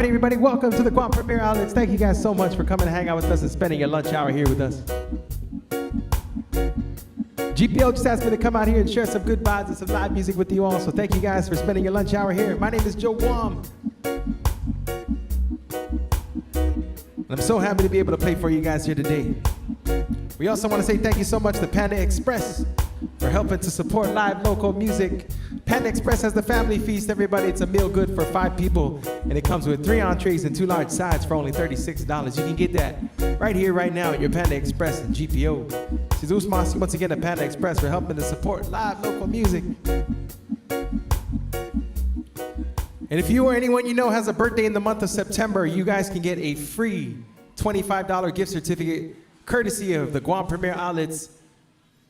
happening, everybody? Welcome to the Guam Premier Outlets. Thank you guys so much for coming to hang out with us and spending your lunch hour here with us. GPO just asked me to come out here and share some good vibes and some live music with you all. So thank you guys for spending your lunch hour here. My name is Joe Guam. And I'm so happy to be able to play for you guys here today. We also want to say thank you so much to Panda Express for helping to support live local music. Panda Express has the family feast, everybody. It's a meal good for 5 people, and it comes with 3 entrees and 2 large sides for only $36. You can get that right here, right now at your Panda Express and GPO. Jesus Masi, once again, at Panda Express for helping to support live local music. And if you or anyone you know has a birthday in the month of September, you guys can get a free $25 gift certificate courtesy of the Guam Premier Outlets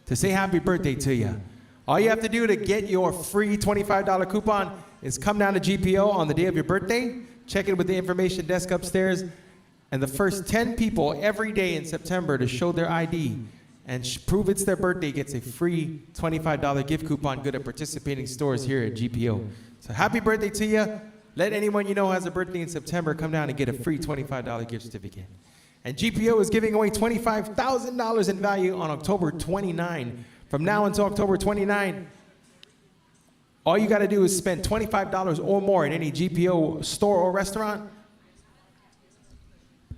to say happy birthday to you. All you have to do to get your free $25 coupon is come down to GPO on the day of your birthday, check in with the information desk upstairs, and the first 10 people every day in September to show their ID and prove it's their birthday gets a free $25 gift coupon good at participating stores here at GPO. So happy birthday to you. Let anyone you know who has a birthday in September come down and get a free $25 gift certificate. And GPO is giving away $25,000 in value on October 29. From now until October 29, all you got to do is spend $25 or more in any GPO store or restaurant,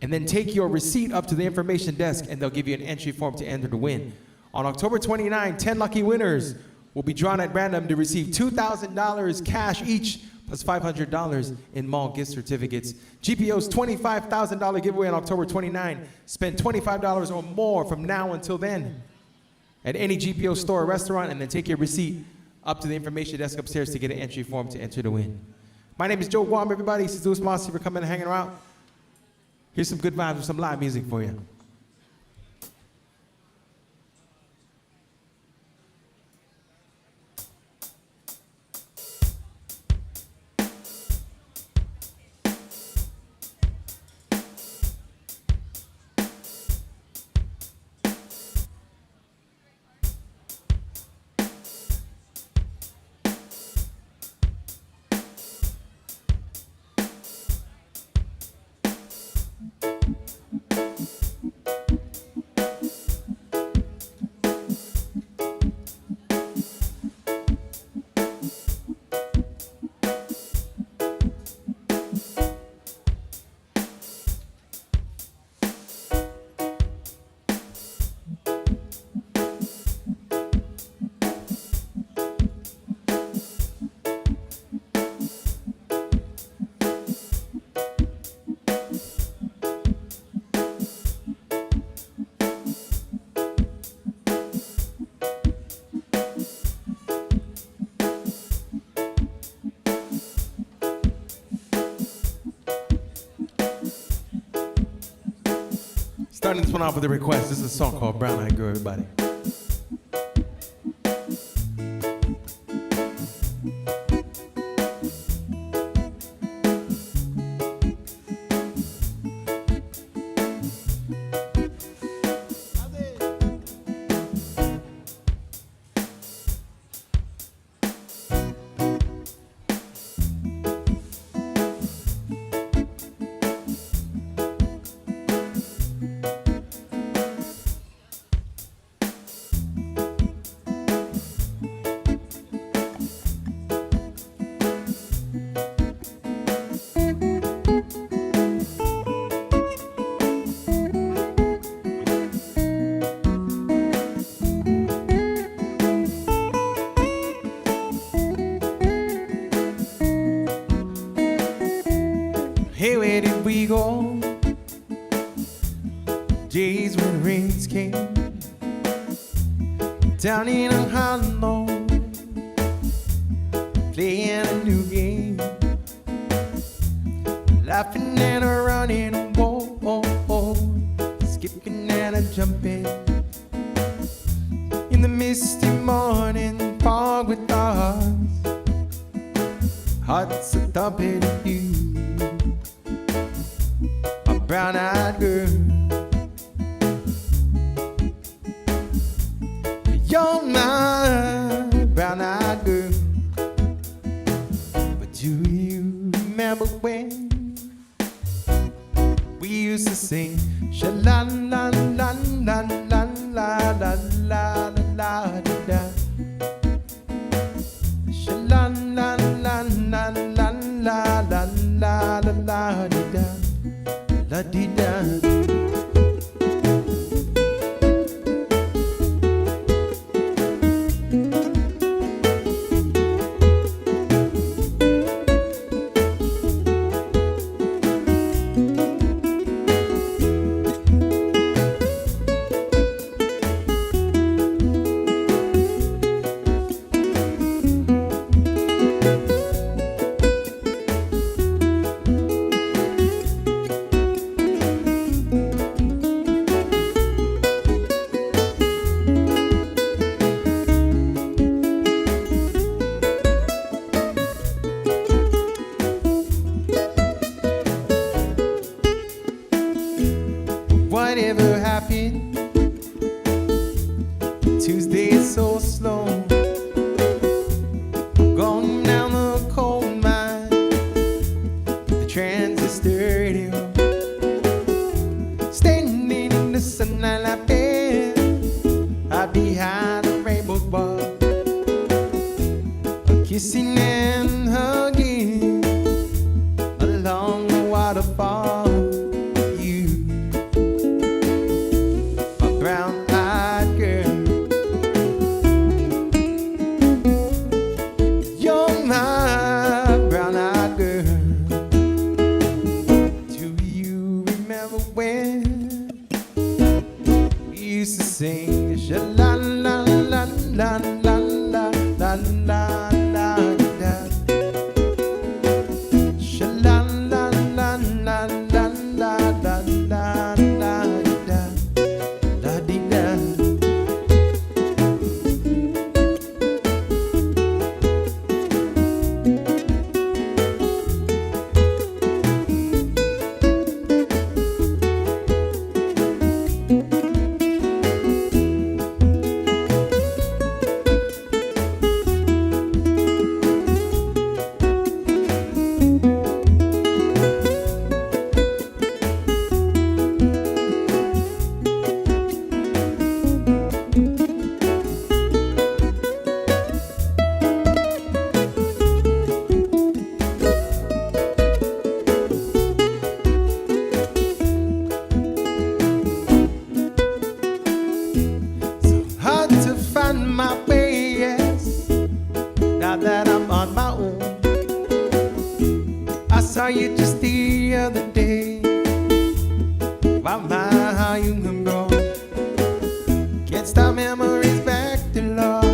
and then take your receipt up to the information desk, and they'll give you an entry form to enter to win. On October 29, 10 lucky winners will be drawn at random to receive $2,000 cash each, plus $500 in mall gift certificates. GPO's $25,000 giveaway on October 29. Spend $25 or more from now until then at any GPO store or restaurant, and then take your receipt up to the information desk upstairs to get an entry form to enter to win. My name is Joe Guam, everybody. Jesus Masi for coming and hanging around. Here's some good vibes with some live music for you. Starting this one off with a request. This is a song called Brown Eyed Girl, everybody. Hey, where did we go? Days when rains came down in a hollow, playing a new game, laughing and a running, whoa, skipping and a jumping in the misty morning fog with stars, hearts are thumping at you. Brown-eyed girl, you're my brown-eyed girl. But do you remember when to sing. Sha la la la la la la la la la da. Sha la la la la la la la la la da. La di da. Whatever happened? Tuesday is so slow. Going down the coal mine, the transistor radio. Standing in the sunlight like bed, I'd behind a rainbow bar, kissing and hugging along the waterfall. Sing sha la la la la la la la la la da. Sha la la la la la la la la la da. La di da. My way, yes. Now that I'm on my own, I saw you just the other day. Wow, my, how you can go. Can't stop memories back to love.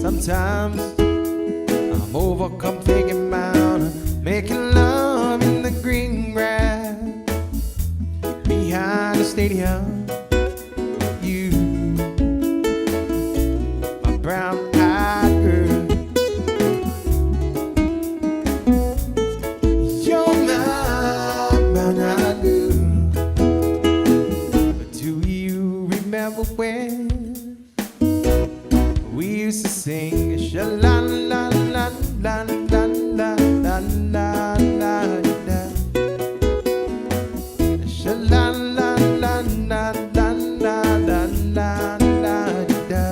Sometimes I'm overcome thinking about making love in the green grass behind the stadium. Brown-eyed girl, you're my brown-eyed girl. But do you remember when we used to sing sha la la la la la la la la la da. Sha la la la la la la la la la da.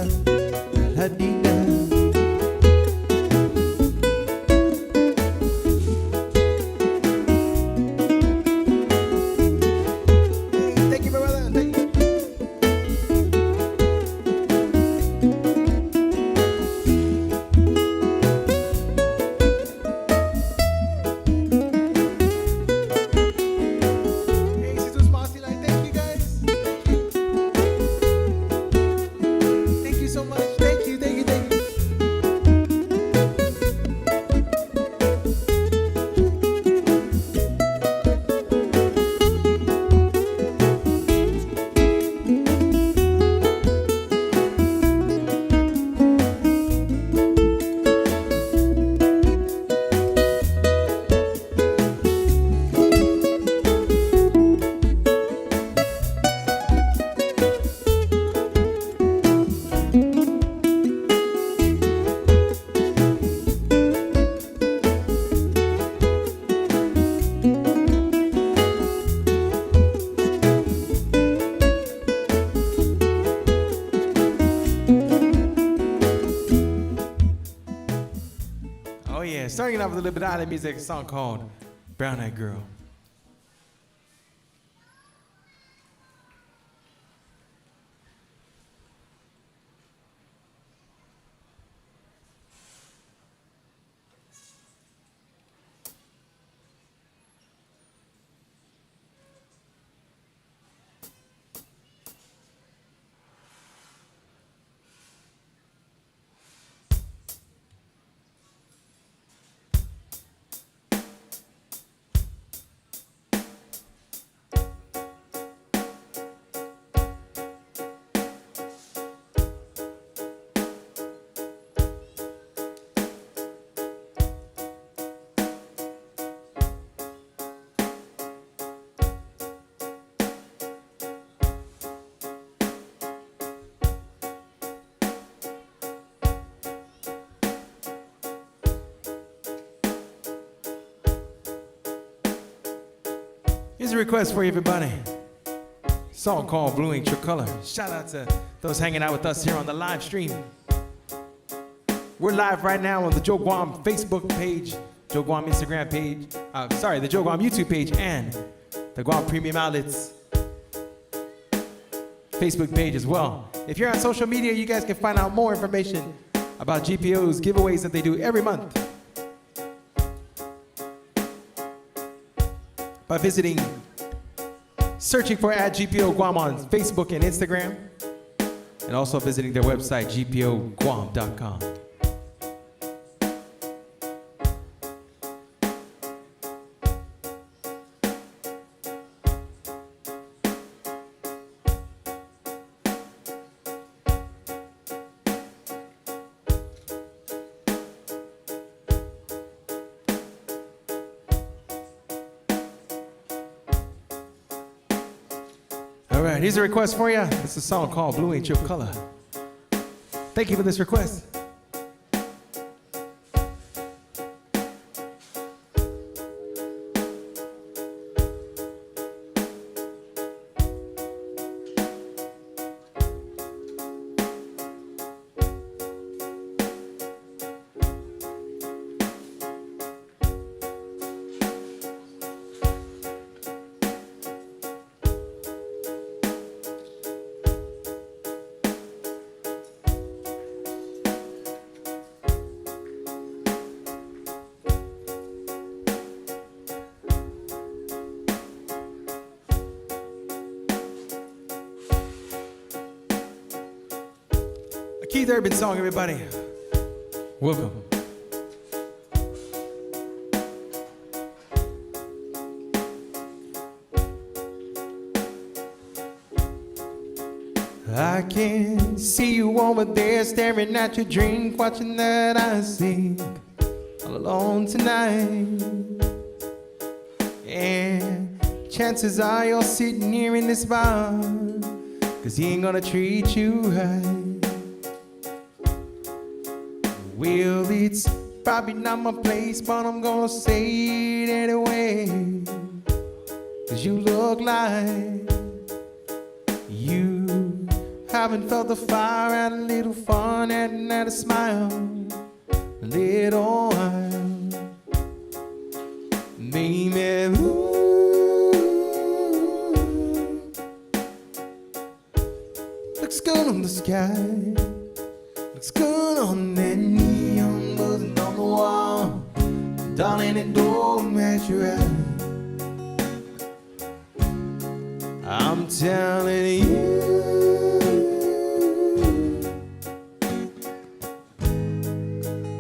Thank you, my brother. Thank you. Hey, Sister Mossy, like, thank you guys. Thank you. Thank you so much. Thank you. starting off with a little bit of island music, a song called Brown Eyed Girl. Here's a request for you, everybody. Song called Blue Ain't Your Color. Shout out to those hanging out with us here on the live stream. We're live right now on the Joe Guam Facebook page, Joe Guam Instagram page, the Joe Guam YouTube page, and the Guam Premium Outlets Facebook page as well. If you're on social media, you guys can find out more information about GPO's giveaways that they do every month by searching for @GPO Guam on Facebook and Instagram, and also visiting their website, gpoguam.com. All right, here's a request for you. It's a song called Blue Ain't Your Color. Thank you for this request. Keith Urban song, everybody. Welcome. I can see you over there staring at your drink, watching that I sing all alone tonight. And chances are you're sitting here in this bar, 'cause he ain't gonna treat you right. Well, it's probably not my place, but I'm gonna say it anyway. 'Cause you look like you haven't felt the fire, had a little fun, and had a smile, a little while. Maybe, ooh, looks good on the sky, looks good on that neon buzzing on the wall. Darling, it don't match your eyes. I'm telling you,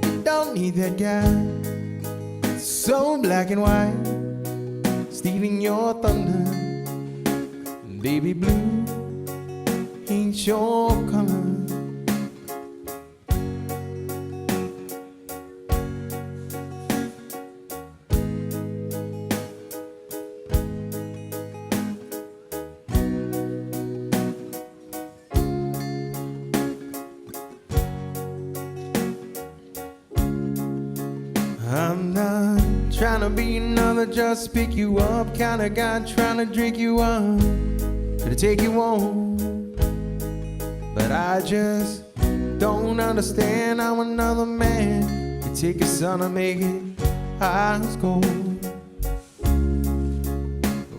you don't need that guy so black and white, stealing your thunder. Baby blue ain't your color. I'm not trying to be another just pick you up kind of guy, trying to drink you up, to take you home. But I just don't understand how another man can take a sun and make it ice cold.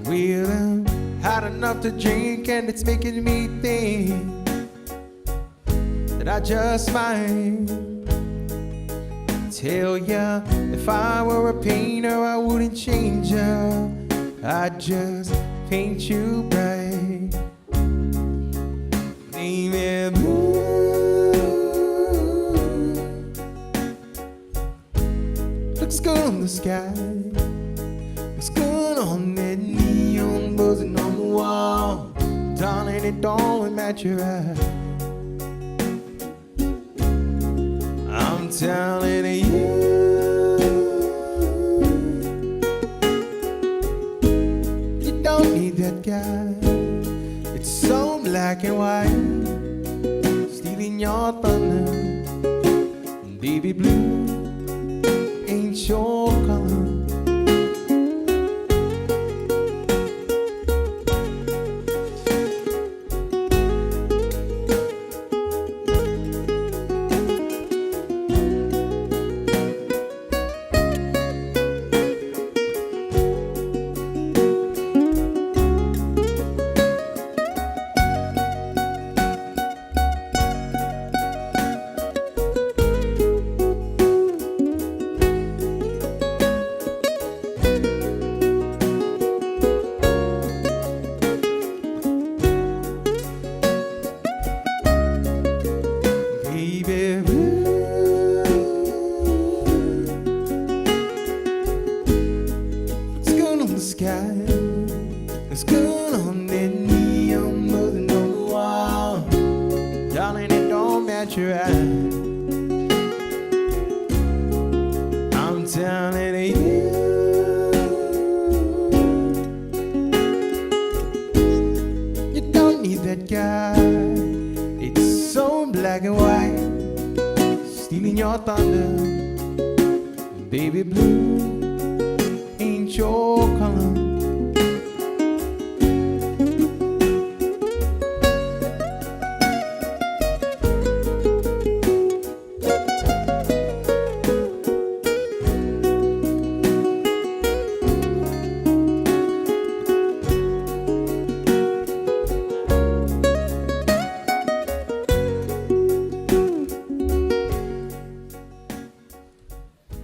We've had enough to drink and it's making me think that I just might tell ya, if I were a painter I wouldn't change ya, I'd just paint you bright. Name blue. Looks good on the sky, looks good on that neon buzzing on the wall. Darling, it don't match your eyes. I'm telling you, you don't need that guy. It's so black and white, stealing your thunder. Baby blue ain't your color. It's good on that neon buzzing on the wall. Darling, it don't match your eyes. I'm telling you, you don't need that guy. It's so black and white, stealing your thunder. Baby blue ain't your color.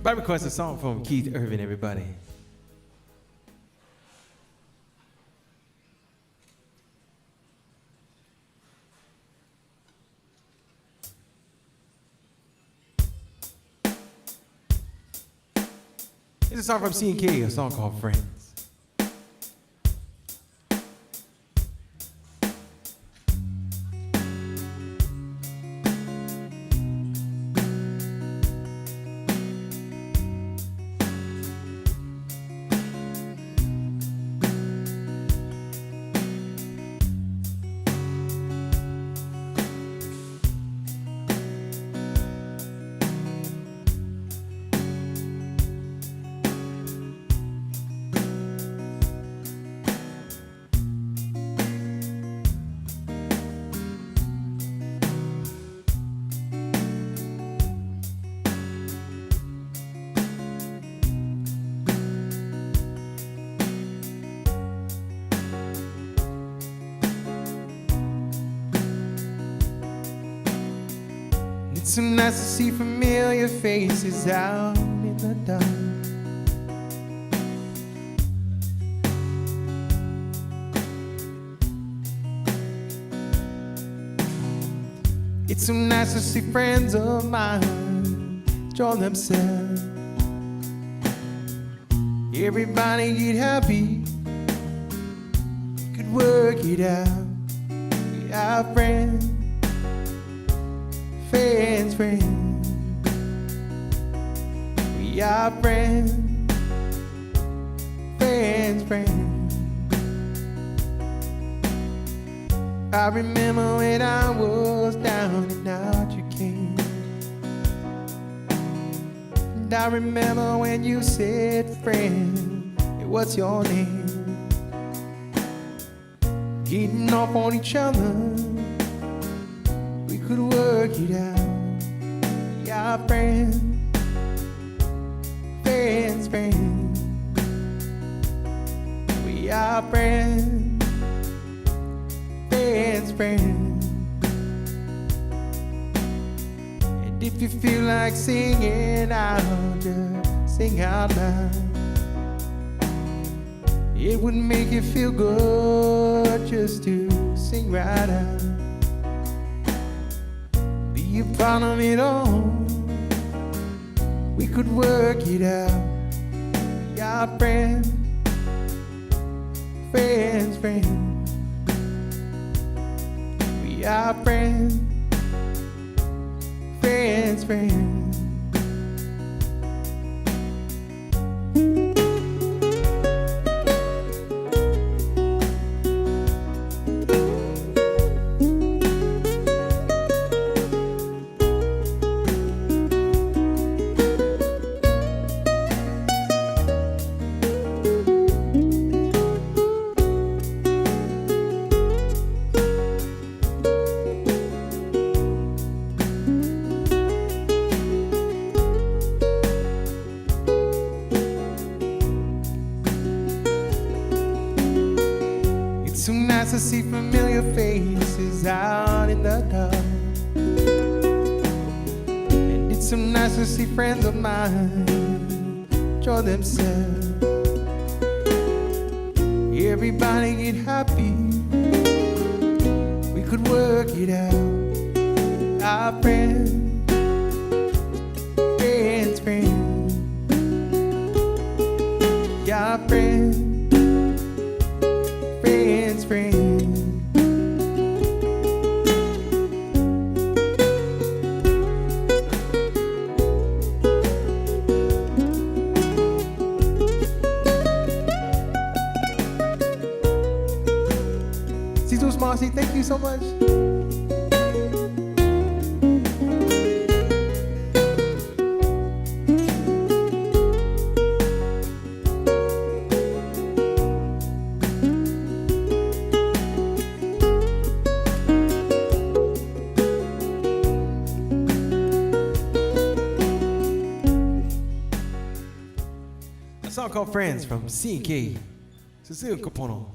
I request a song from Keith Urban, everybody. It's a song from C&K, a song called Friends. It's so nice to see familiar faces out in the dark. It's so nice to see friends of mine join themselves. Everybody get happy, could work it out. We are friends. Friends, friends, we are friends, friends, friends. I remember when I was down and out you came. And I remember when you said, friend, hey, what's your name? Getting off on each other, we could work it out. We are friends, friends. We are friends, friends, friends. And if you feel like singing out, just sing out loud. It would make you feel good just to sing right out. Be a part of it all, we could work it out. We are friends, friends, friends. We are friends, friends, friends. It's so nice to see familiar faces out in the dark. And it's so nice to see friends of mine enjoy themselves. Everybody get happy, we could work it out. Our friends, friends, friends. Our friends, friends, friends. Jesus Marcy, thank you so much. A song called Friends from C&K, Cecile Capono.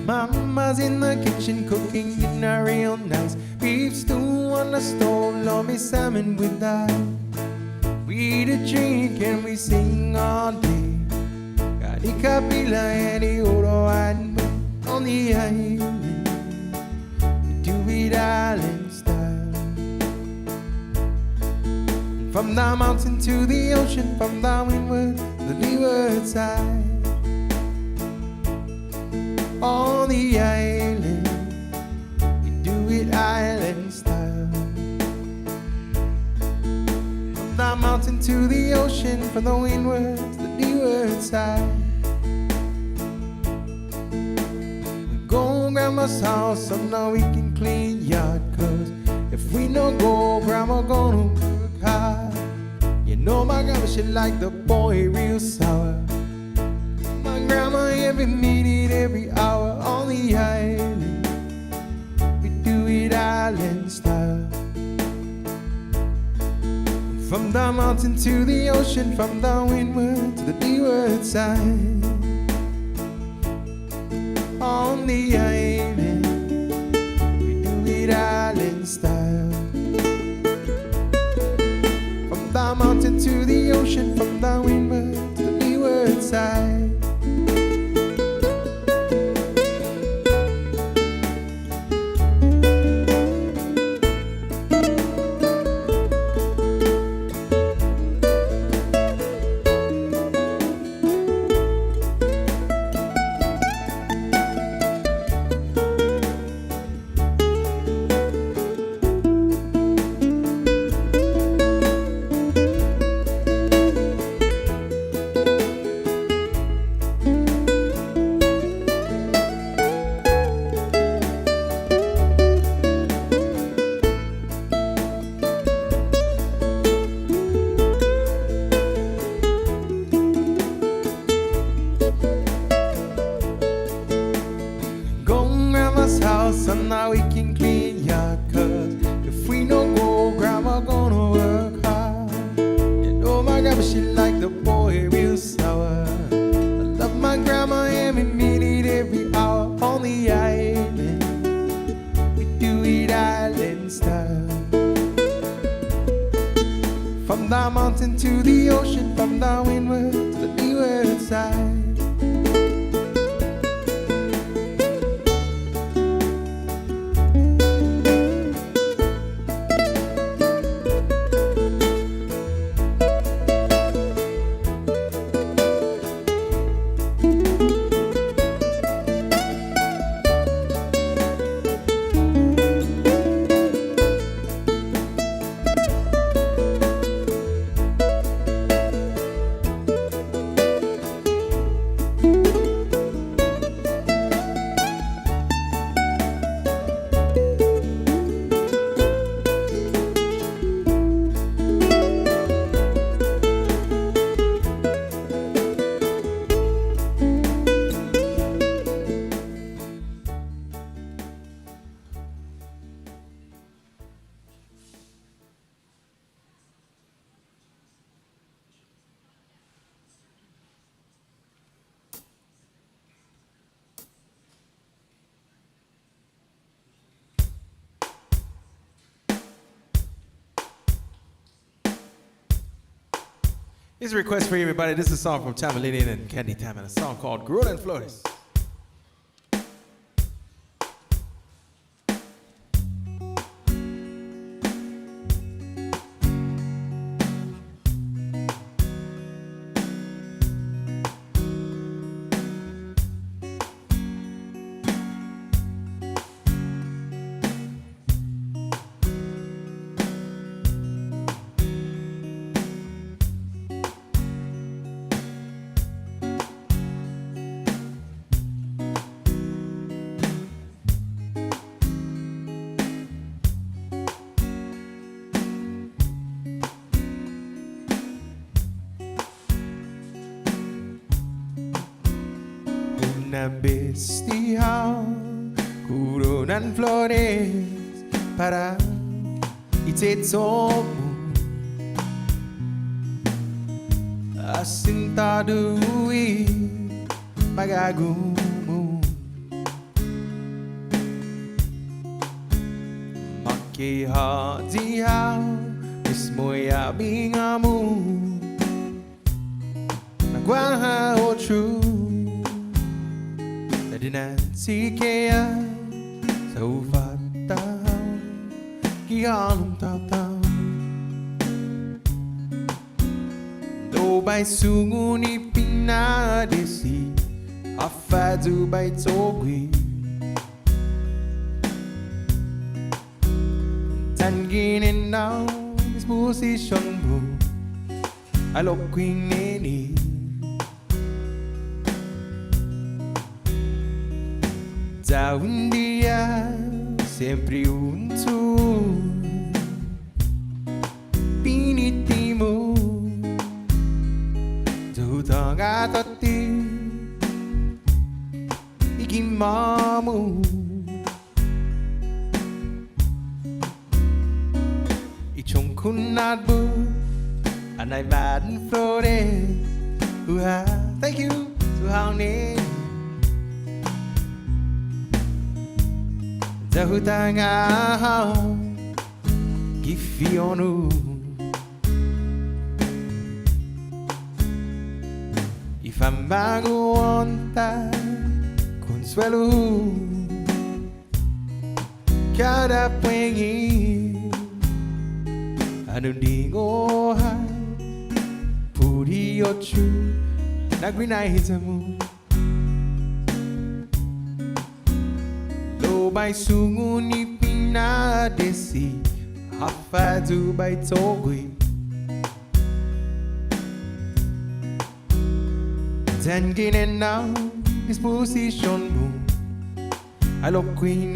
Mama's in the kitchen cooking dinner real nice. Beef stew on the stove, lomi salmon with ice. We eat a drink and we sing all day. Kari kapila and the oro and on the island. We do it island style. From the mountain to the ocean, from the windward to the leeward side. On the island, we do it island style. From the mountain to the ocean, from the windward to the leeward side. We go to grandma's house so now we can clean yard. Cause if we no go, grandma gonna work hard. You know my grandma, she like the boy real sour. My grandma every minute, every hour on the island. We do it island style. From the mountain to the ocean, from the windward to the leeward side. On the island, we do it island style. From the mountain to the ocean, from the windward to the leeward side. House and now we can clean your cause if we no go, grandma gonna work hard. You know my grandma, she like the boy real sour. I love my grandma and we meet it every hour. On the island, we do it island style. From the mountain to the ocean, from the windward to the leeward side. Here's a request for you, everybody. This is a song from Tamalinian and Candy Tam, and a song called Gorilla and Flores. Una bestia, Couronne Flores, para itetsomo, assentado e magagumo, makihadia, mismo yabingamu, nagwaha o true. Dinansikea sa ufataw Kialong tataw Do bay sungu ni pinadesi Afadu bay togwi Tanginin now Is position mo Alok queen nini Da un día sempre junto Pinitimo Tutang atati Ikimamu Ichong kunadbu And I've bad flores. Thank you to how name. Zahutanga Gifionu Ifambago onta Consuelo Cada puengi Anundingo ha Puri ochu Nagwina hitamu Lo bai sungu ni pina desi Hafa tu bai togui Tangin now disposition mo Alo queen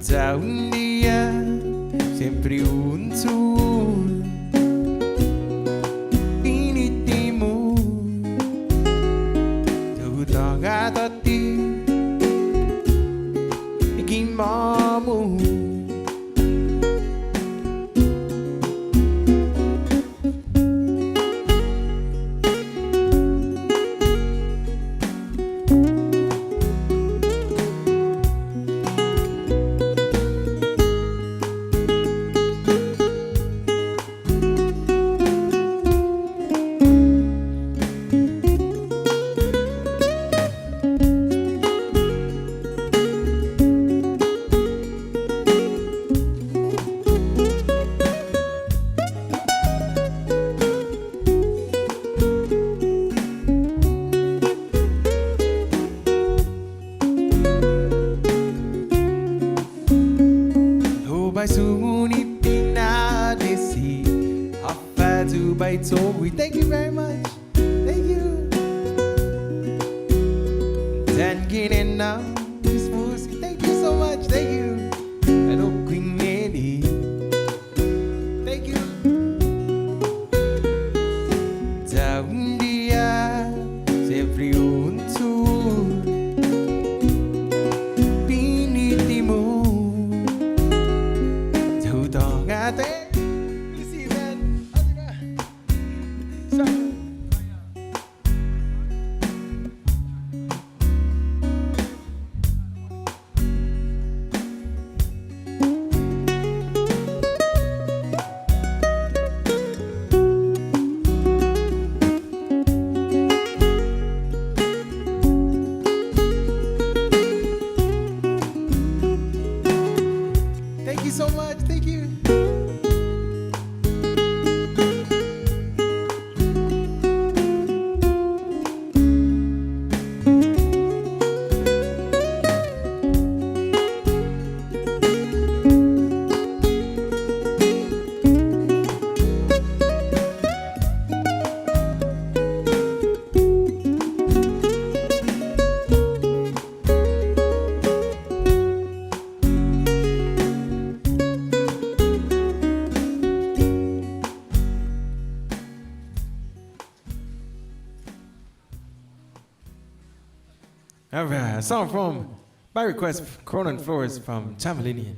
Da un día sempre un tour Finitimo Tu tanga ti Ikimamu By Suni Pina Desi Hafadu by Towi. Thank you very much. Thank you. Tangin now this pussy. Thank you so much. Thank you. Hello Queen Lady. Thank you. Da un día sempre un tour Pinitimo Easy, man. Thank you so much. Thank you. All right, a song from, by request, Cronin Flores from Chamalinian.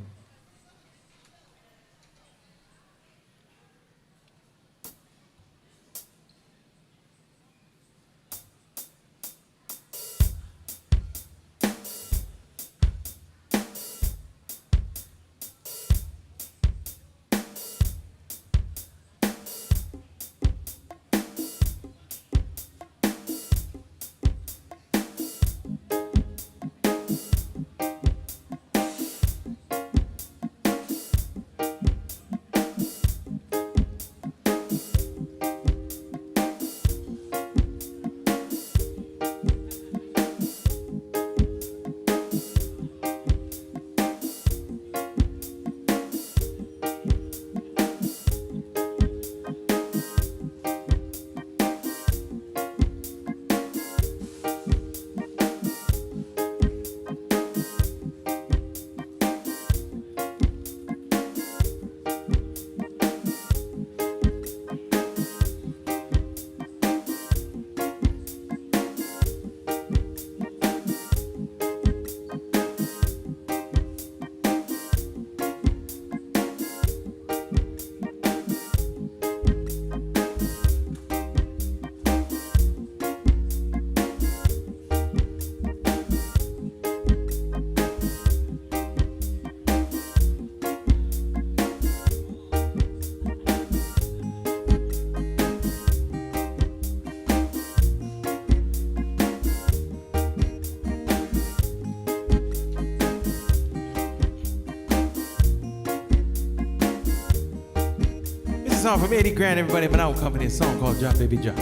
song from Eddie Grant, everybody, but now company, a song called Drop Baby Drop.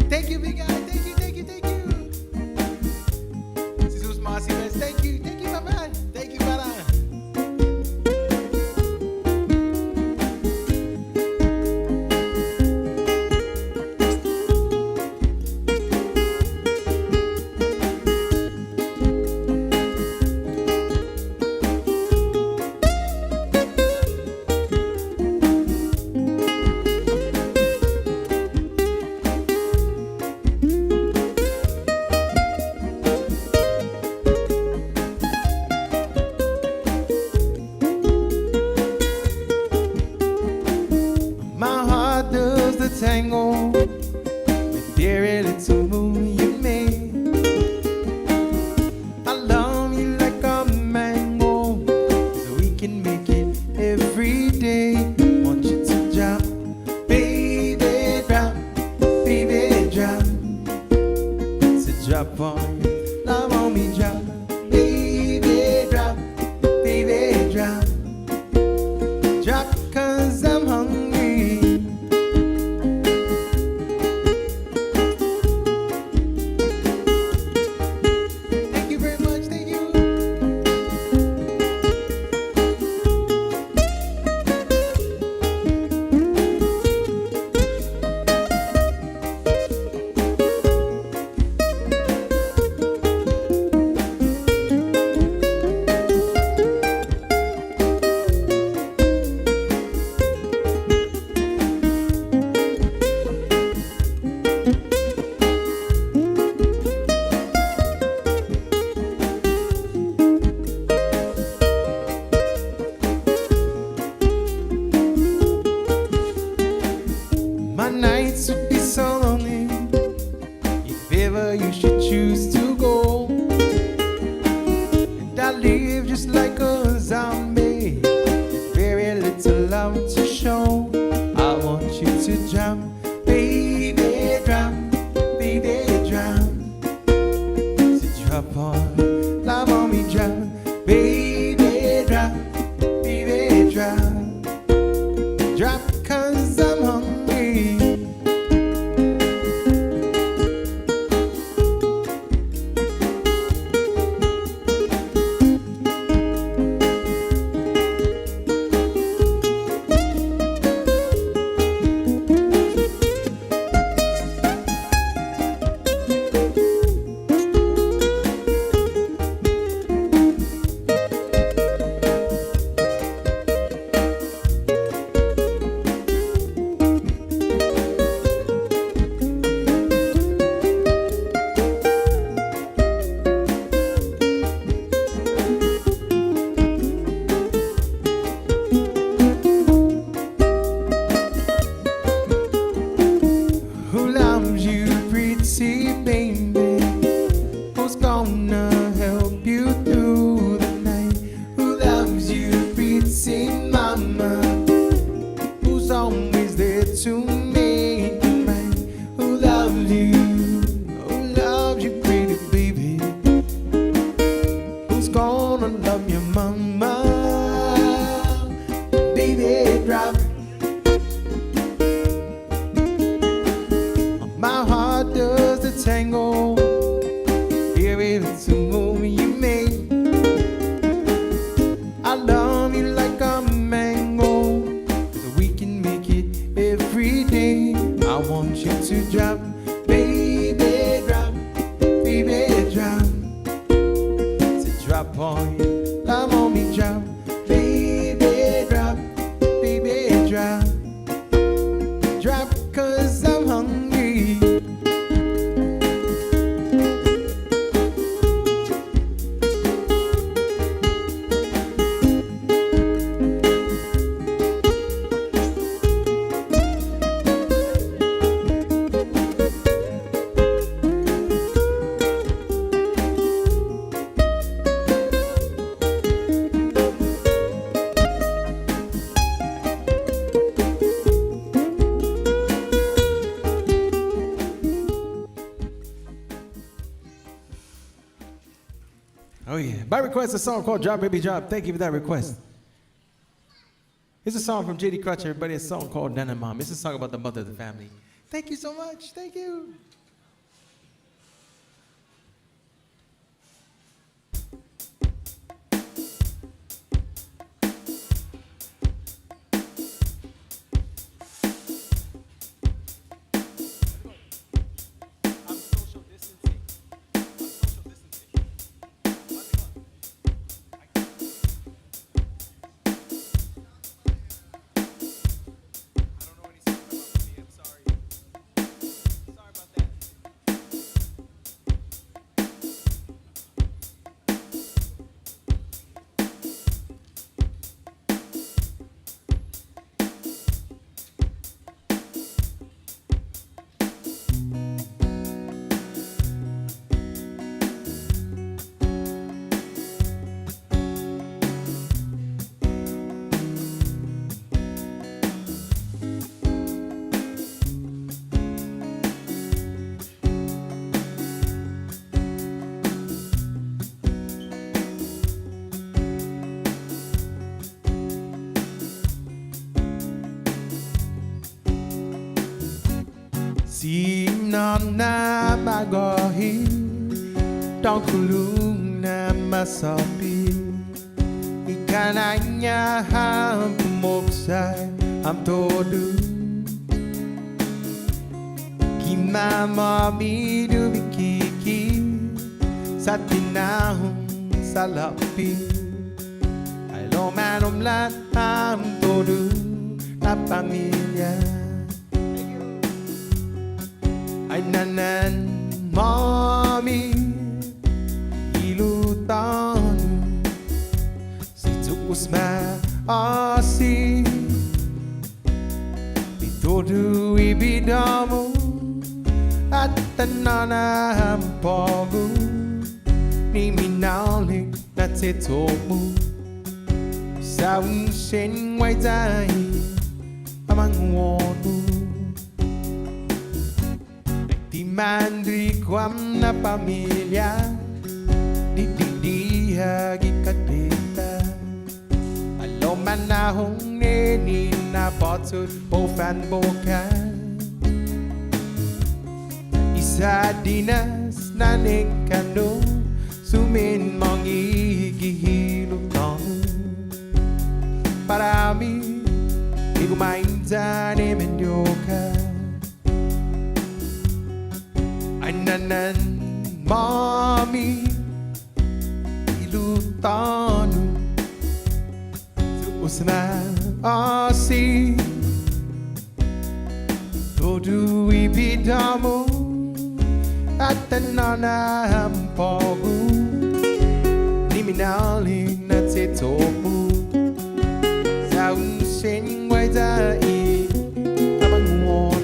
Thank you, big guy. Thank you, thank you, thank you. Jesus Mossy Best. Thank you, my man. Thank you, brother. My heart does the tango with every little move you make. I love you like a mango, so we can make it every day. Want you to drop, baby, drop, baby, drop. So drop on you, love on me, drop, baby, drop, baby, drop. Drop 'cause I'm hungry. Thank you very much, thank you. My nights would be so lonely if ever you should choose to go. And I live just like a zombie, very little love to show. I want you to drop, baby, drop, baby, drop. So drop on, love on me, drop, baby, drop, baby, drop. Drop 'cause I'm hungry. Who loves you, pretty baby? Who's gonna help you through the night? Who loves you, pretty mama? Who's always there to make you mine? Who loves you? Who loves you, pretty baby? Who's gonna love your mama? Baby, drop. My heart does the tango, every little move you make. I love you like a mango, so we can make it every day. I want you to drop, baby, drop, baby, drop. So drop on you, love on me, drop, baby, drop, baby, drop. Drop 'cause I'm hungry. Oh yeah. My request, a song called Drop Baby Drop. Thank you for that request. It's a song from JD Crutch, everybody. It's a song called Nana Mom. It's a song about the mother of the family. Thank you so much. Thank you. Sim non na bagohi Don't kulung na masapi Ikananya ham pumoksay Am todu Kimama midu bikiki Sa tinahong salapi Ay lomanom lat am todu Na pamilya Ay nanan mami ilutan Si tukusma asi Itodu ibidamu At tananam pogu Ni minaulik na tetomu Sa unshin wai dai Amang wonu Mandri Guam na pamilya Di hagikatita Alo manahong nini na potsut po fan bokan Isa dinas na nekano Sumin mong igihilog tong Parami Igumain ni menyoka Nanan mami ilutanu Usna asi Todu ibidamu At tananam pogu Niminali na tetopu Sa unsin wai dai Amang wonu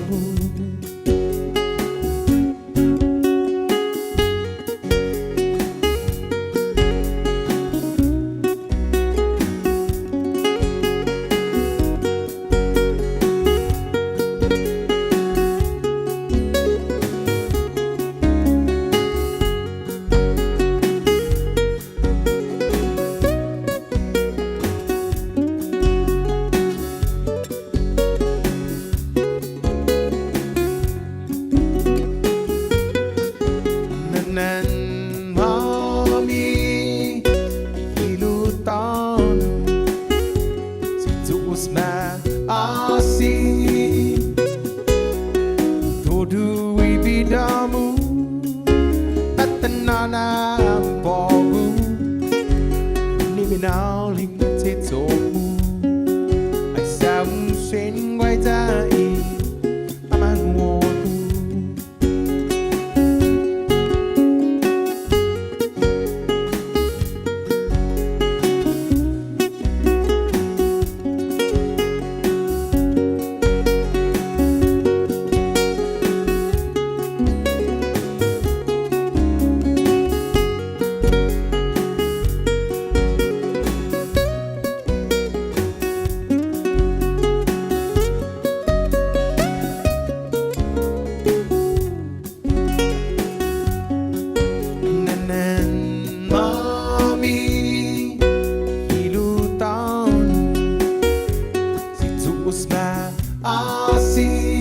Asi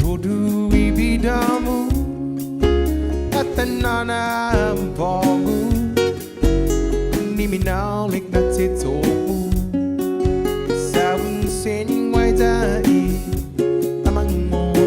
Todu ibidamu Atanana Bogu Niminaw Likatitomu Sabun Sening Waidai Amang Mogu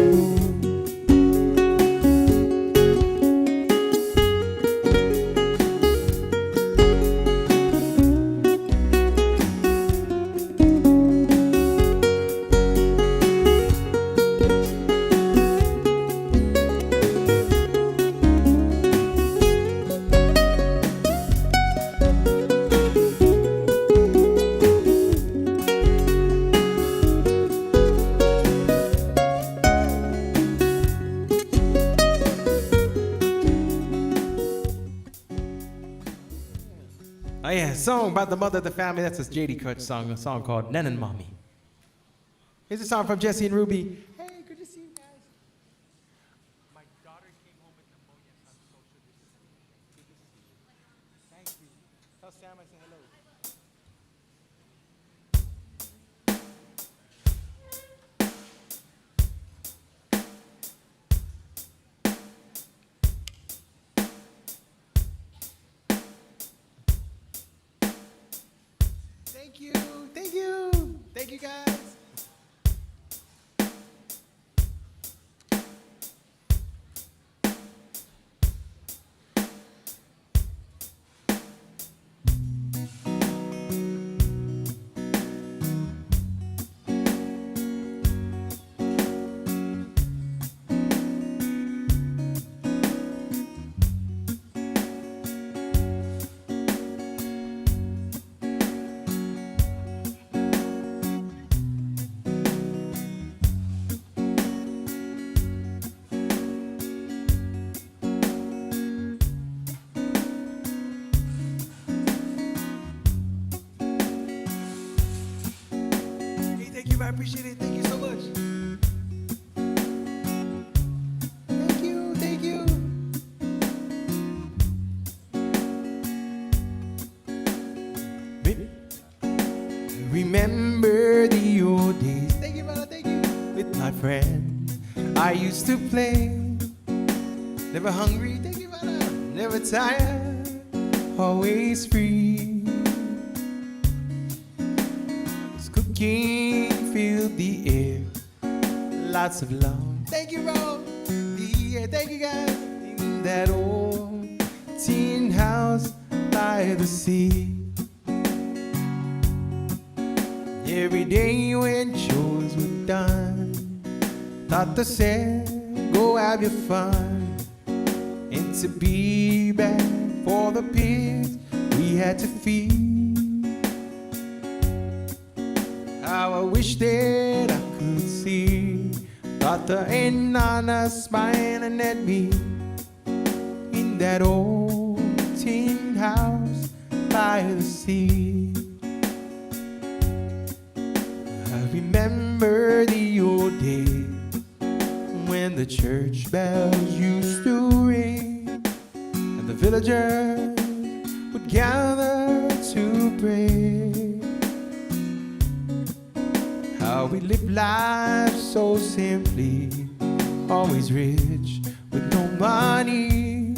Oh yeah, a song about the mother of the family. That's a JD Kutch song, a song called Nen and Mommy. Here's a song from Jesse and Ruby. Hey, good to see you guys. My daughter came home with pneumonia, so I'm social distancing. Good to see you. Thank you. Tell Sam I say hello. Thank you, thank you, thank you guys. I appreciate it. Thank you so much. Thank you. Thank you. Remember the old days. Thank you, brother. Thank you. With my friend, I used to play. Never hungry. Thank you, brother. Never tired. Always free. Was cooking. Feel the air, lots of love. Thank you, bro. The air, thank you guys. In that old tin house by the sea. Every day when chores were done, Tata said, go have your fun. And to be back for the pigs we had to feed. How I wish that I could see Tata and Nana smiling at me in that old tin house by the sea. I remember the old days when the church bells used to ring and the villagers would gather to pray. How we live life so simply, always rich with no money,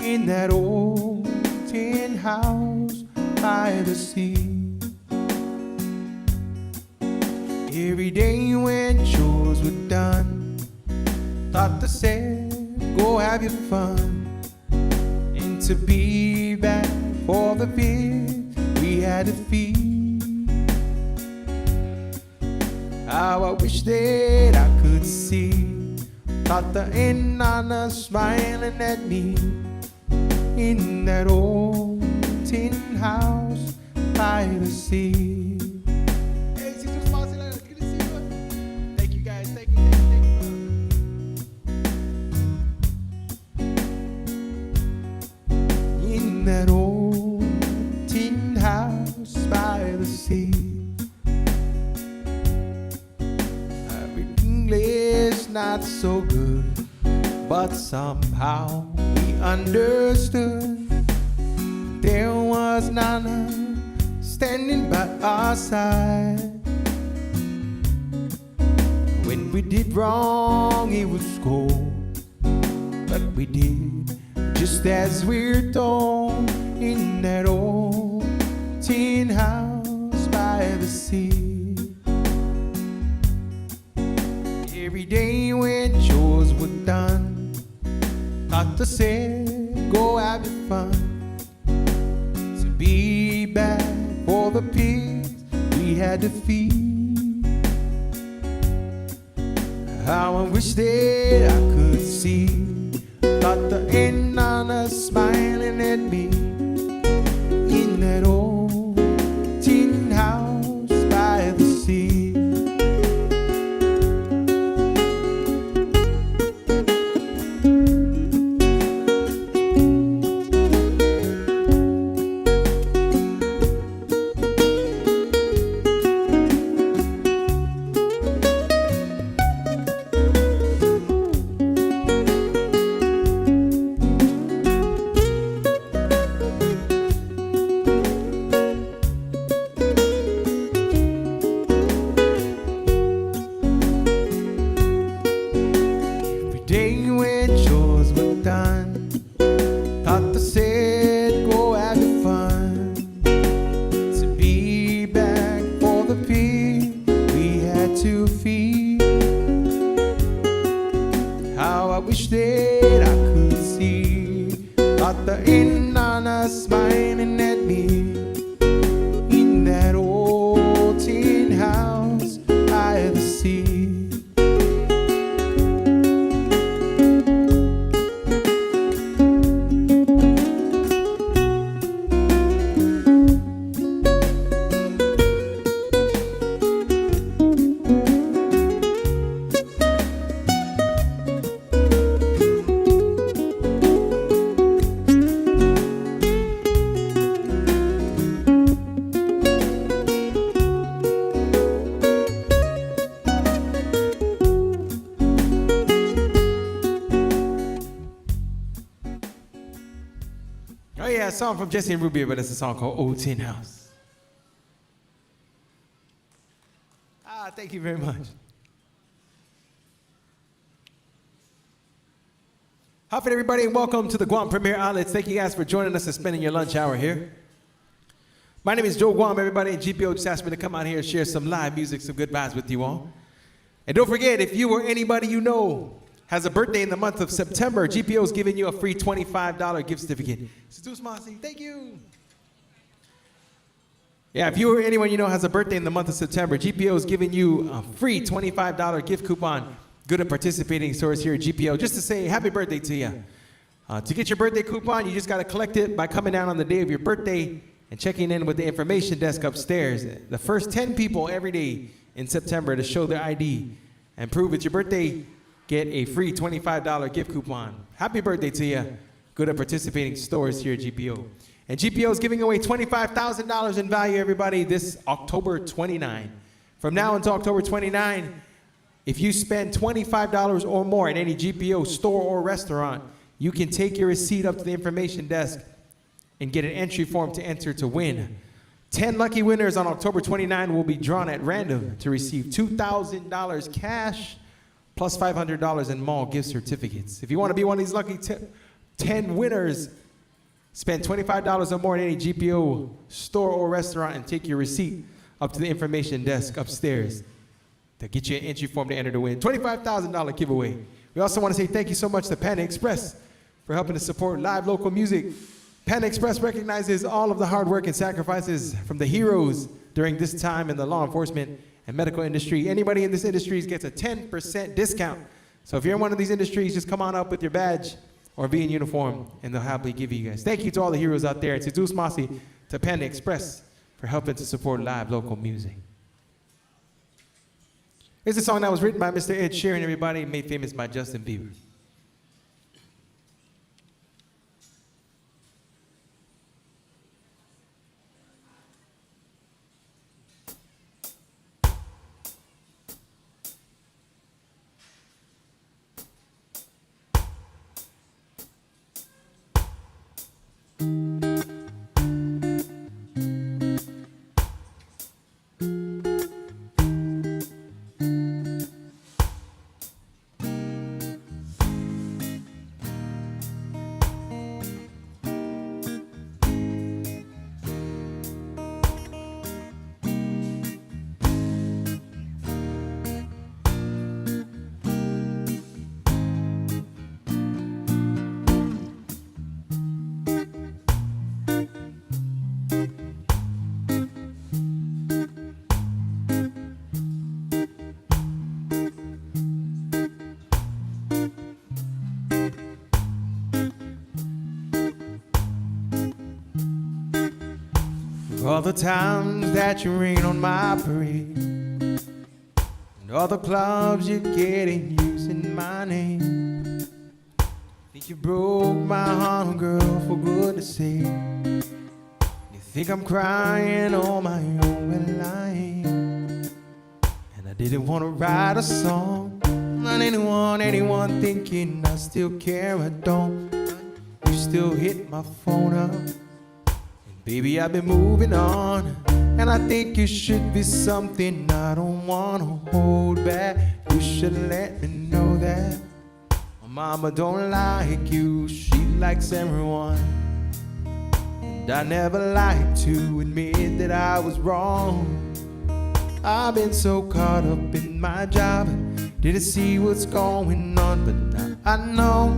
in that old tin house by the sea. Every day when chores were done, Tata said, go have your fun. And to be back for the pigs we had to feed. How I wish that I could see Tata and Nana smiling at me in that old tin house by the sea. Hey, see you, Sparkle. Good to see you. Thank you guys. Thank you. In that old tin house by the sea. English not so good, but somehow we understood. There was Nana standing by our side. we did wrong, it was cold. But we did just as we're told in that old tin house by the sea. Every day when chores were done, Tata said, go have your fun. To be back for the pigs we had to feed. How I wish that I could see Tata and Nana smiling at me in that old tin house by the sea. A song from Jesse and Rubio, but it's a song called Old Tin House. Thank you very much. How's it, everybody, and welcome to the Guam Premier Outlets. Thank you guys for joining us and spending your lunch hour here. My name is Joe Guam, everybody, and GPO just asked me to come out here and share some live music, some good vibes with you all. And don't forget, if you or anybody you know has a birthday in the month of September, GPO is giving you a free $25 gift certificate. Thank you. Yeah, if you or anyone you know has a birthday in the month of September, GPO is giving you a free $25 gift coupon, good at participating stores here at GPO, just to say happy birthday to you. To get your birthday coupon, you just got to collect it by coming down on the day of your birthday and checking in with the information desk upstairs. The first 10 people every day in September to show their ID and prove it's your birthday get a free $25 gift coupon. Happy birthday to you. Good at participating stores here at GPO. And GPO is giving away $25,000 in value, everybody, this October 29. From now until October 29, if you spend $25 or more at any GPO store or restaurant, you can take your receipt up to the information desk and get an entry form to enter to win. 10 lucky winners on October 29 will be drawn at random to receive $2,000 cash plus $500 in mall gift certificates. If you want to be one of these lucky 10 winners, spend $25 or more at any GPO store or restaurant and take your receipt up to the information desk upstairs to get you an entry form to enter to win. $25,000 giveaway. We also want to say thank you so much to Panda Express for helping to support live local music. Panda Express recognizes all of the hard work and sacrifices from the heroes during this time in the law enforcement and medical industry. Anybody in this industry gets a 10% discount. So if you're in one of these industries, just come on up with your badge or be in uniform, and they'll happily give you guys. Thank you to all the heroes out there, and to Zeus Masi, to Panda Express for helping to support live local music. Here's a song that was written by Mr. Ed Sheeran, everybody, made famous by Justin Bieber. all the times that you rain on my parade, and all the clubs you're getting using my name. Think you broke my heart, girl, for goodness sake. You think I'm crying on my own, well I ain't. And I didn't want to write a song on anyone thinking I still care, I don't. You still hit my phone up, and baby I've been moving on. And I think you should be something I don't wanna hold back. You should let me know that my mama don't like you, she likes everyone. And I never like to admit that I was wrong. I've been so caught up in my job, didn't see what's going on, but now I know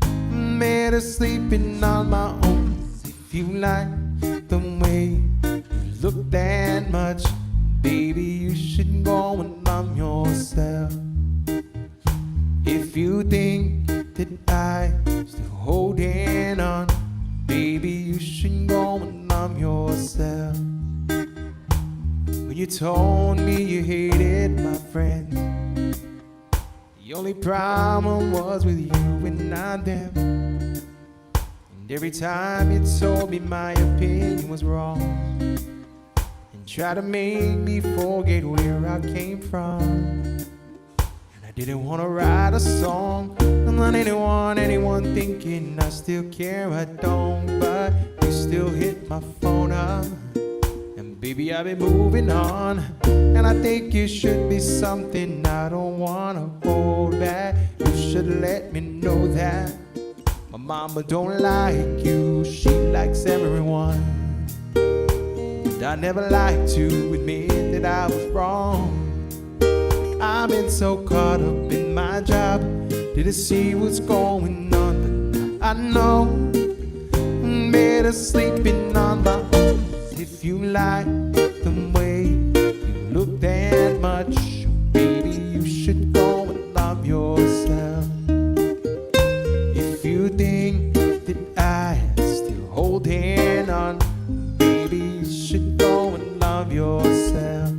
I'm better sleeping on my own. If you like the way you look that much, baby, you should go and numb yourself. If you think that I'm still holding on, baby, you should go and numb yourself. When you told me you hated my friends, the only problem was with you and not them. And every time you told me my opinion was wrong, and tried to make me forget where I came from. And I didn't want to write a song on anyone thinking I still care, I don't. But you still hit my phone up, and baby I've been moving on. And I think you should be something I don't wanna hold back. You should let me know that my mama don't like you, she likes everyone. And I never like to admit that I was wrong. I've been so caught up in my job, didn't see what's going on, but now I know I'm better sleeping on my own. If you like the way you look that much, baby, you should go and love yourself. If you think that I'm still holding on, baby, you should go and love yourself.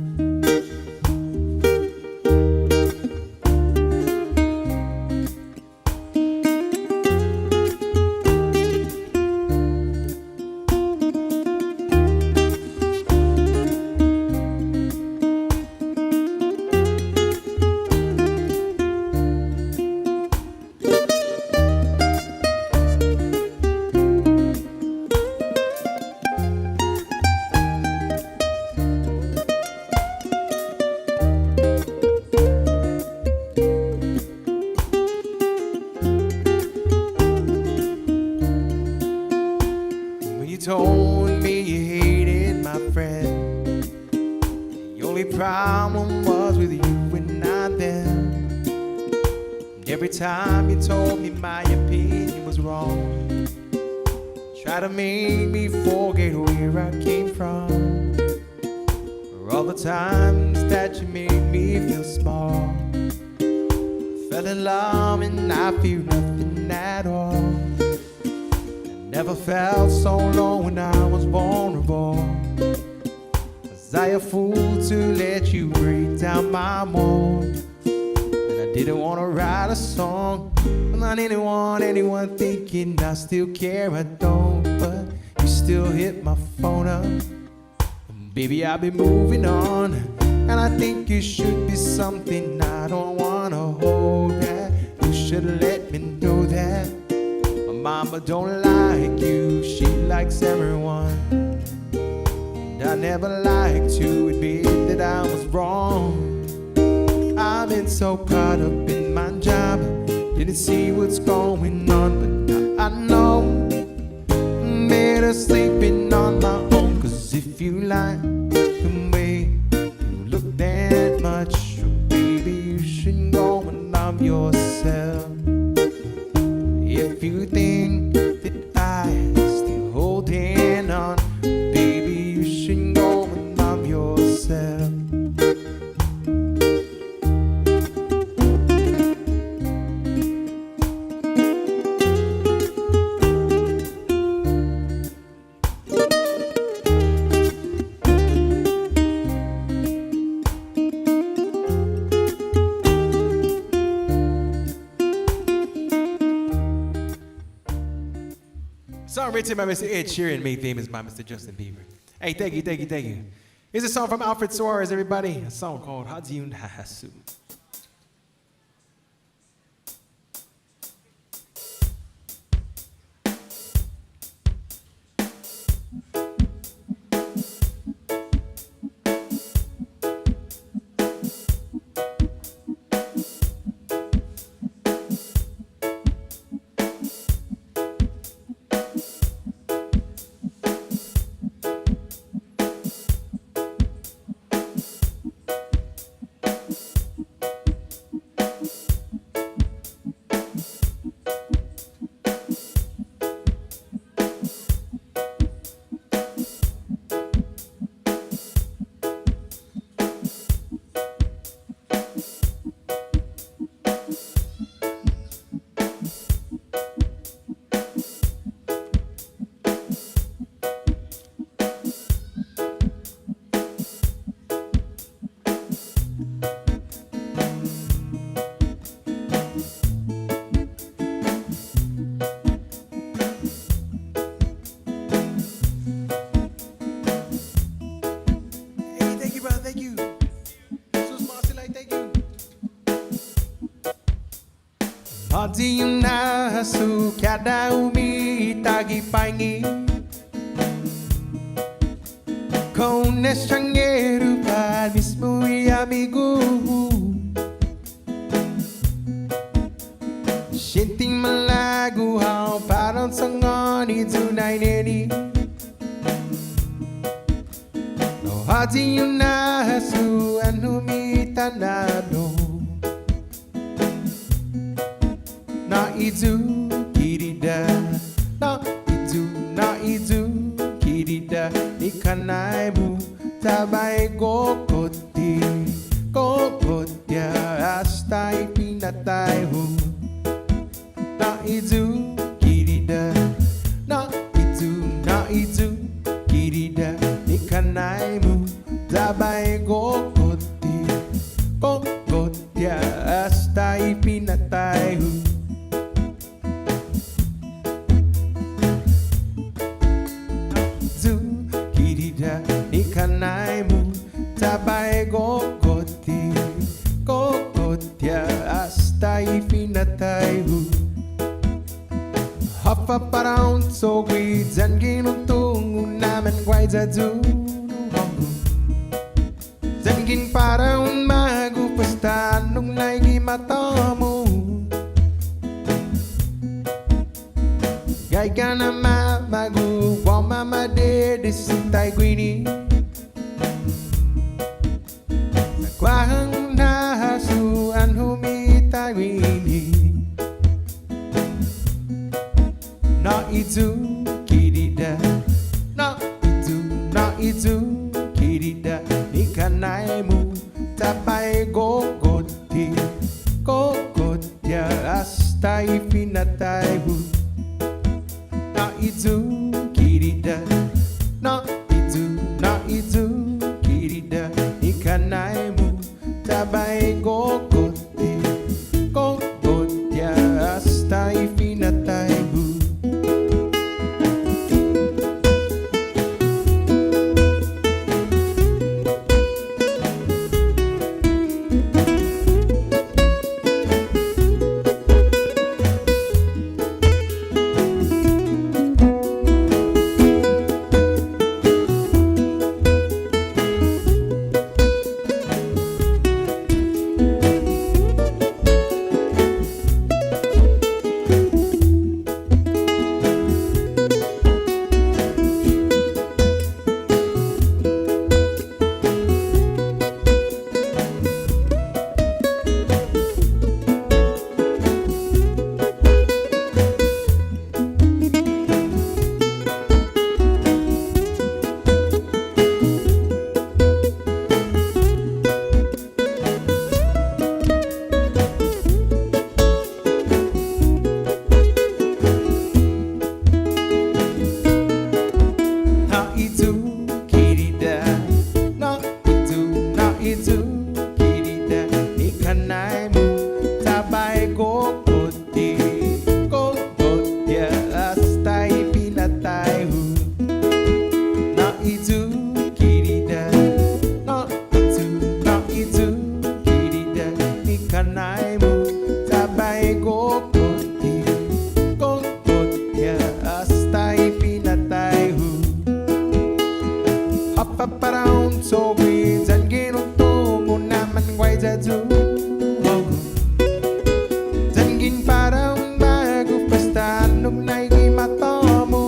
Told me you hated my friend, the only problem was with you and not them. And every time you told me my opinion was wrong, try to make me forget where I came from. For all the times that you made me feel small, fell in love and I feel nothing at all. Never felt so low when I was vulnerable. Was I a fool to let you break down my mold? And I didn't want to write a song on anyone thinking I still care, I don't. But you still hit my phone up, and baby I've been moving on. And I think you should be something I don't want to hold back. You should let me know that mama don't like you, she likes everyone. And I never like to admit that I was wrong. I've been so caught up in my job, didn't see what's going on, but now I know I'm better sleeping on my own. Cause if you like the way you look that much, baby, you should go and love yourself. If you think that I'm still holding on, baby, you should go and love yourself. song written by Mr. Ed Sheeran, made famous by Mr. Justin Bieber. Hey, thank you, thank you, thank you. Here's a song from Alfred Suarez, everybody. A song called Hajiyun Hahasu. Hajiyun Hahasu kada umi tagi paingi Con extranjero al mismo mi amigo Shinting malago how parang sangani tunay neni No Hajiyun Hahasu an humitanado Na itu kirida Na itu kirida Ikanai mu tabay kokoti Kokotya hasta ipinatay ho Na itu kirida Na itu kirida Ikanai mu tabay kokoti Kokotya hasta ipinatay ho Ikanay mo tabay kokoti Kokotya hasta ipinatay ho Hapa parang sogwi Zan ginuntong naman kway za dunong Zan gin parang magupasta Nung naigi mata mo Gay ka na mamagu Guam mama de sintay gwini Nakwahang nahasuan humitay gwini Na itu kirida Na itu kirida Ikanay mo tapay gogoti Gogotya hasta ipinatay mo Na itu kirida Na itu kirida Ikanay mo tabay gogoti Gogotya hasta ipinatay mo ไว้จะดูDangin parang bago basta nung naikimato mo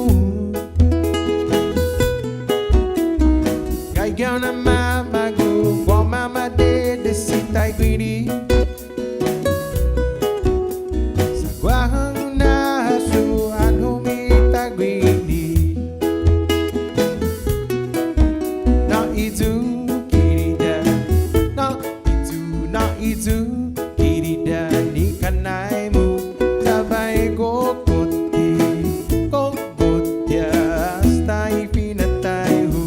Ngayon na mamago Kung mamadedesitay kwini Sa guahang nasuan humitagwini Na itu kirida Na itu kirida Ni kanay mo Sabay kokot ya Hasta ipinatay ho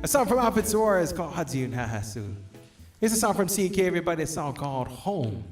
A song from Alfred Suarez called Hadziyun Hahasu. Here's a song from CK, everybody, a song called Home.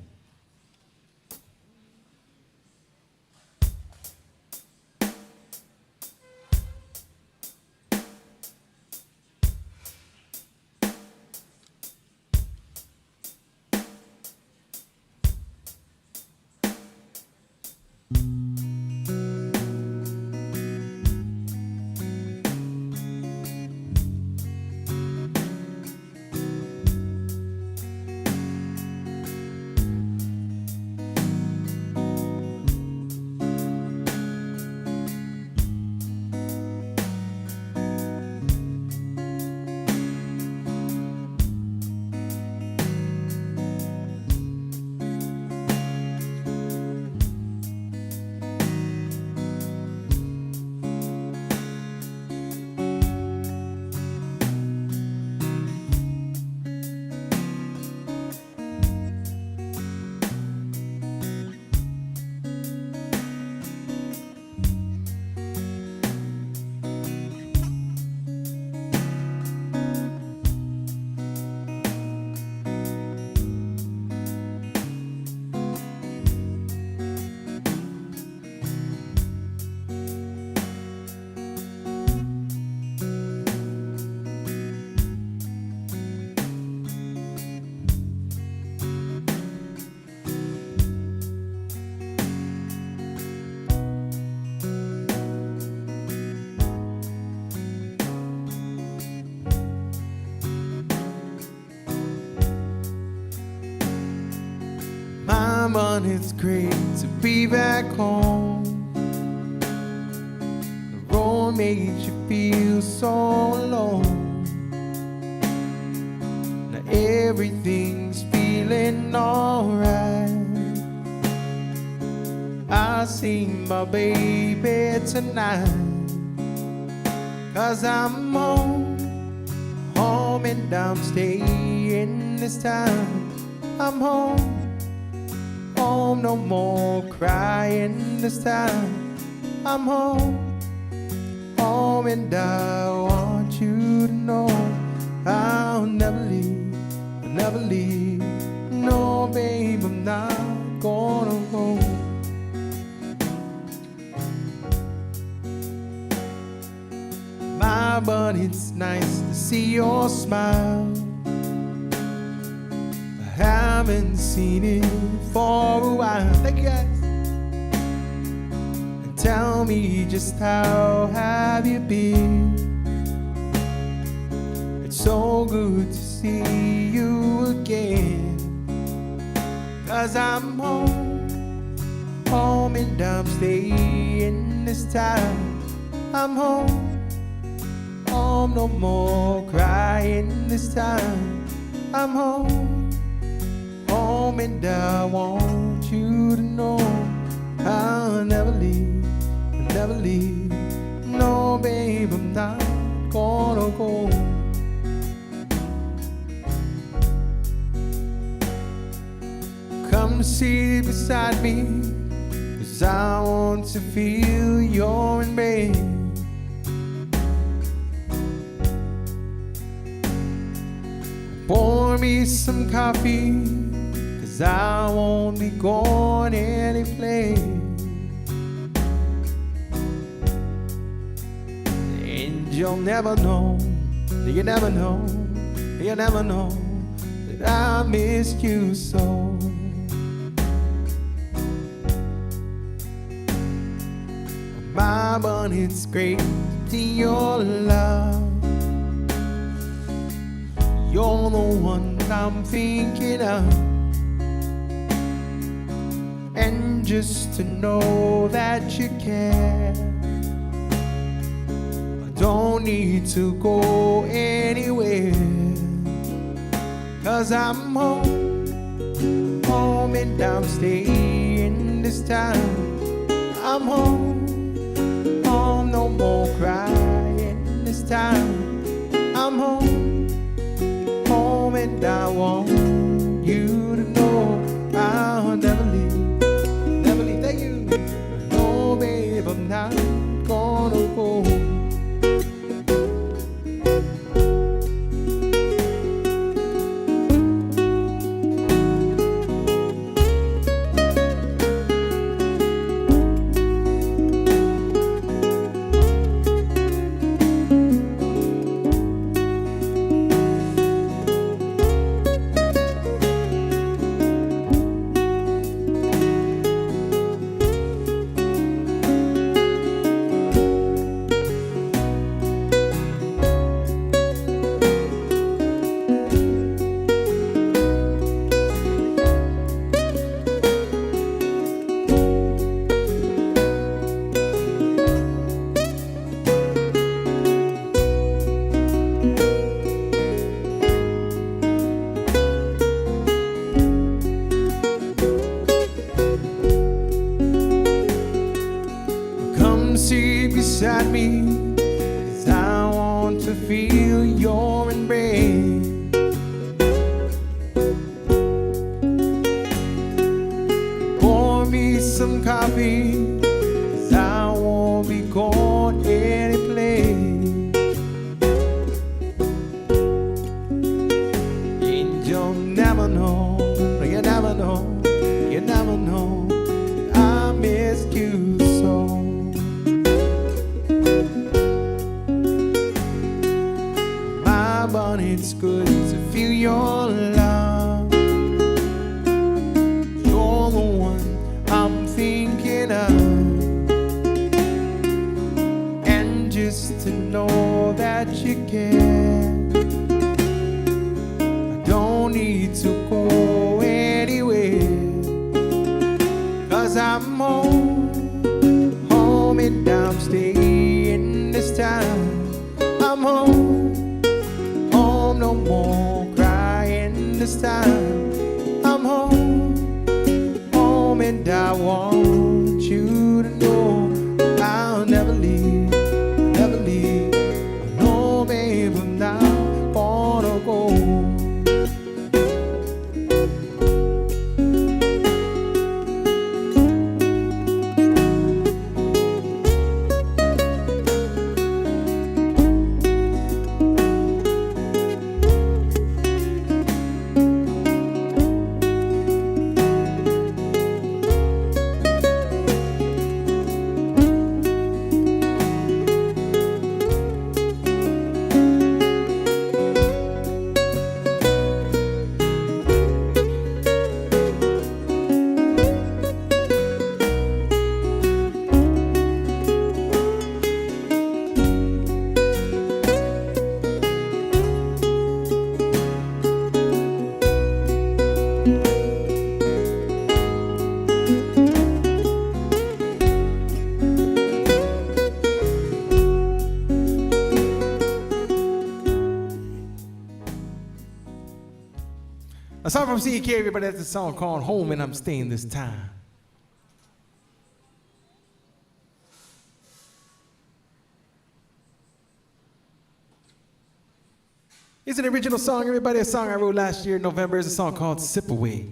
Mama, it's great to be back home. The road made you feel so alone. Now everything's feeling alright. I see my baby tonight. 'Cause I'm home and I'm staying this time. I'm home, no more crying this time. I'm home, and I want you to know I'll never leave. No, babe, I'm not gonna go. But it's nice to see your smile. I haven't seen it for a while. Thank you guys. And tell me just how have you been? It's so good to see you again. 'Cause I'm home and I'm staying this time. I'm home, no more crying this time. I'm home, and I want you to know I'll never leave. No, babe, I'm not gonna go. Come sit beside me, 'cause I want to feel your embrace. Pour me some coffee, 'cause I won't be going any place. And you'll never know, you never know, you never know that I miss you so. Mama, it's great to see your love. You're the one I'm thinking of. And just to know that you care, I don't need to go anywhere. 'Cause I'm home, home and I'm staying this time. I'm home, home, no more crying this time. I'm home, home, and I want you to know I'll never leave, never leave. Thank you. No, babe, I'm not gonna go. Sit beside me, 'cause I want to feel your embrace. Pour me some coffee, 'cause I won't be going any place. And you'll never know, you never know, you never know, I miss you so. But it's good to feel your love. You're the one I'm thinking of. And just to know that you care, I don't need to go anywhere. 'Cause I'm home, home, and I'm staying this time. I'm home, no more crying this time. I'm home, home, and I want you to know I'll never leave, never leave. No, babe, I'm not gonna go. A song from CK, everybody. That's a song called Home and I'm Staying This Time. It's an original song, everybody. A song I wrote last year in November. It's a song called Sip Away.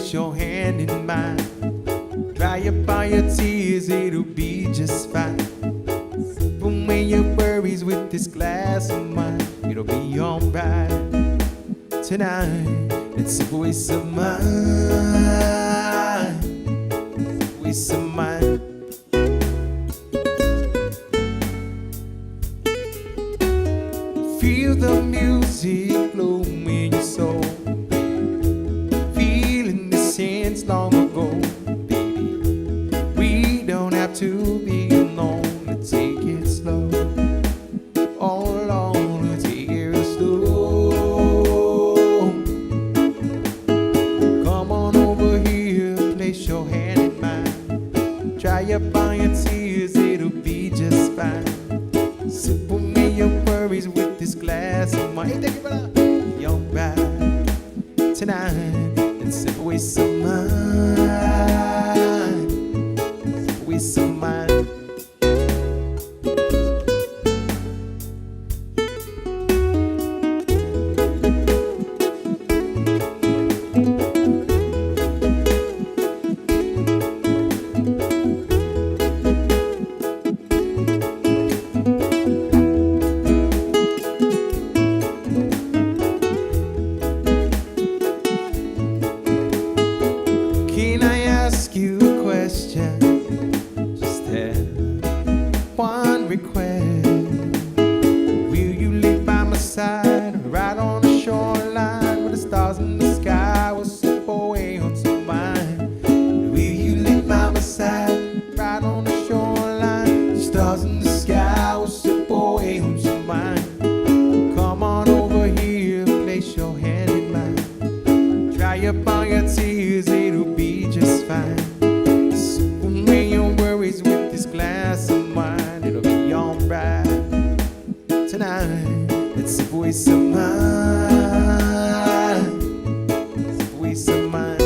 place your hand in mine. Dry up all your tears, it'll be just fine. Sip away your worries with this glass of mine. It'll be alright tonight. Let's sip away some mind. Sip away some mind. Feel the music blow in your soul. Feeling the sense long ago, baby. We don't have to be alone. Let's take it slow. All alone, let's take it slow. Come on over here, place your hand in mine. Dry up all your tears, it'll be just fine. Sip away your worries with this glass of wine. Hey, thank you, brother. You're right tonight. Let's sip away some mind. Sip away some mind. Can I ask you a question? Just have one request. Will you live by my side, right on the shoreline, where the stars in the sky will slip away onto mine? Will you live by my side, right on the shoreline, the stars in the sky will slip away onto mine? Come on over here, place your hand in mine. Dry up all your tears, it'll be just fine. Sip away your worries with this glass of wine. It'll be alright tonight. Let's sip away some mind. Sip away some mind.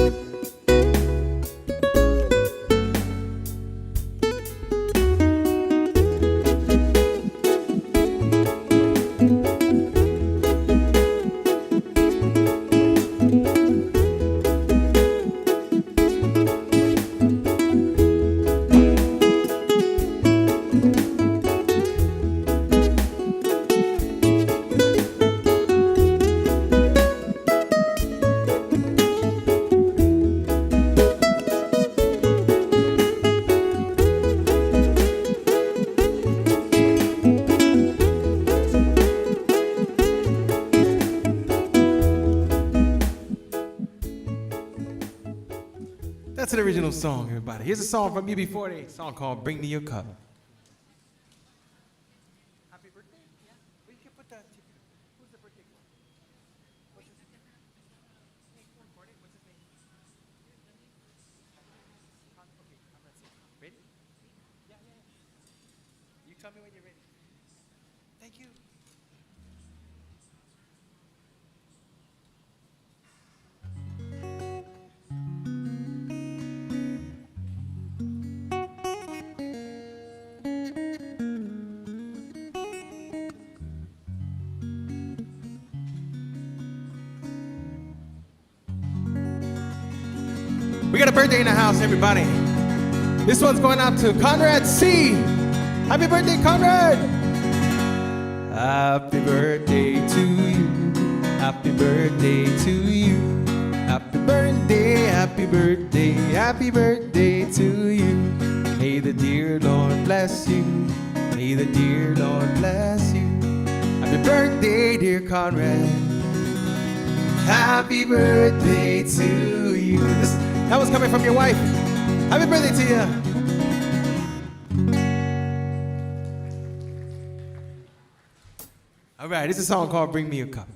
That's an original song, everybody. Here's a song from UB40, a song called Bring Me Your Cup. Happy birthday? Yeah. Well, you can put that. Who's the birthday boy? What's his name? Hey, who recorded? What's his name? Okay, I'm ready. Ready? Yeah. You tell me when you're ready. Thank you. We got a birthday in the house, everybody. This one's going out to Conrad C. Happy birthday, Conrad! Happy birthday to you. Happy birthday to you. Happy birthday, happy birthday, happy birthday to you. May the dear Lord bless you. May the dear Lord bless you. Happy birthday, dear Conrad. Happy birthday to you. That was coming from your wife. Happy birthday to you. All right, this is a song called Bring Me a Cup.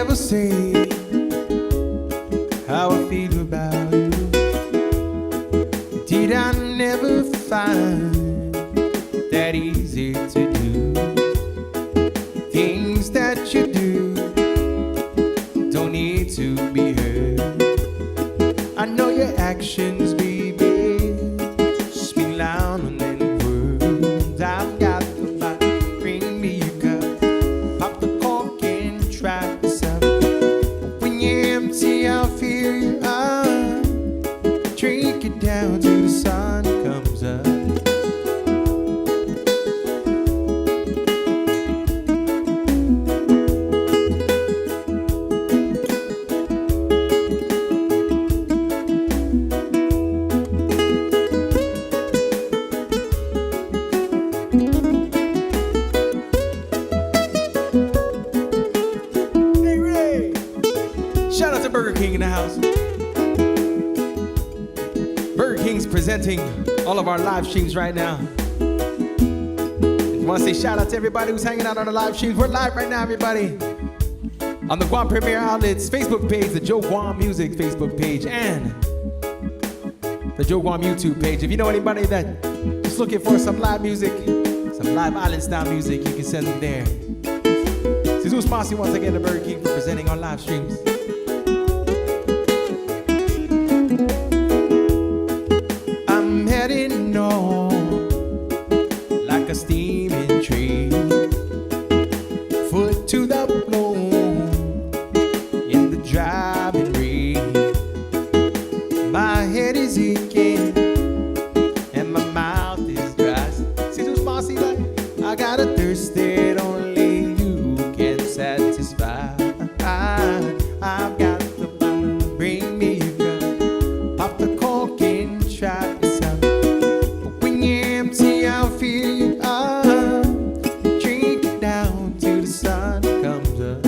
never say how I feel about you? Did I never find that easy to do? Things that you do don't need to be heard. I know your actions, baby, speak loud on any words. I've got the bottle, bring me a cup, pop the cork and try this out. When you're empty, I'll fill you up, drink it down till the sun comes up. Shout out to Burger King in the house. Burger King's presenting all of our live streams right now. I want to say shout out to everybody who's hanging out on the live streams. We're live right now, everybody, on the Guam Premier Outlets Facebook page, the Joe Guam Music Facebook page, and the Joe Guam YouTube page. If you know anybody that is looking for some live music, some live island style music, you can send them there. Jesus Masi once again to Burger King for presenting our live streams. I'm heading on like a steaming train, foot to the floor in the driving rain. My head is aching and my mouth is dry. Jesus Masi, like I got a thirst that only you can satisfy. I've got the bottle, bring me a cup, pop the cork and try this out. But when you're empty, I'll fill you up, drink it down till the sun comes up.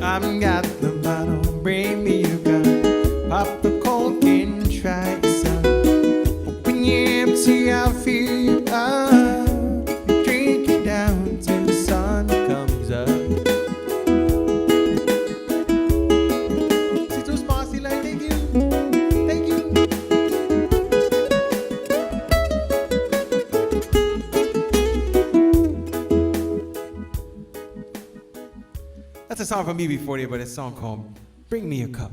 I've got the bottle, bring me a cup, pop the cork and try this out. When you're empty, I'll fill you up, drink it down till the sun comes up. C'est tout spicy, like thank you, thank you. That's a song from BB40, but it's a song called Bring Me a Cup.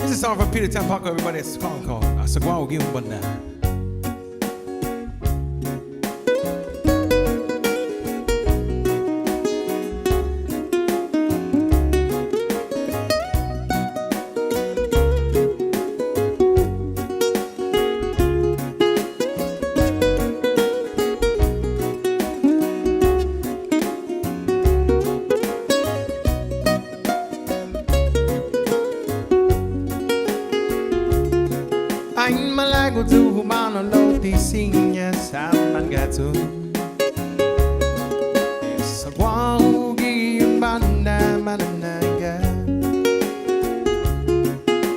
Here's a song from Peter Tampako, everybody. It's a song called Sagwao Giyong Banda. Anh malago tu humano lo ti signa sa mangato sa guaugi banda mananaga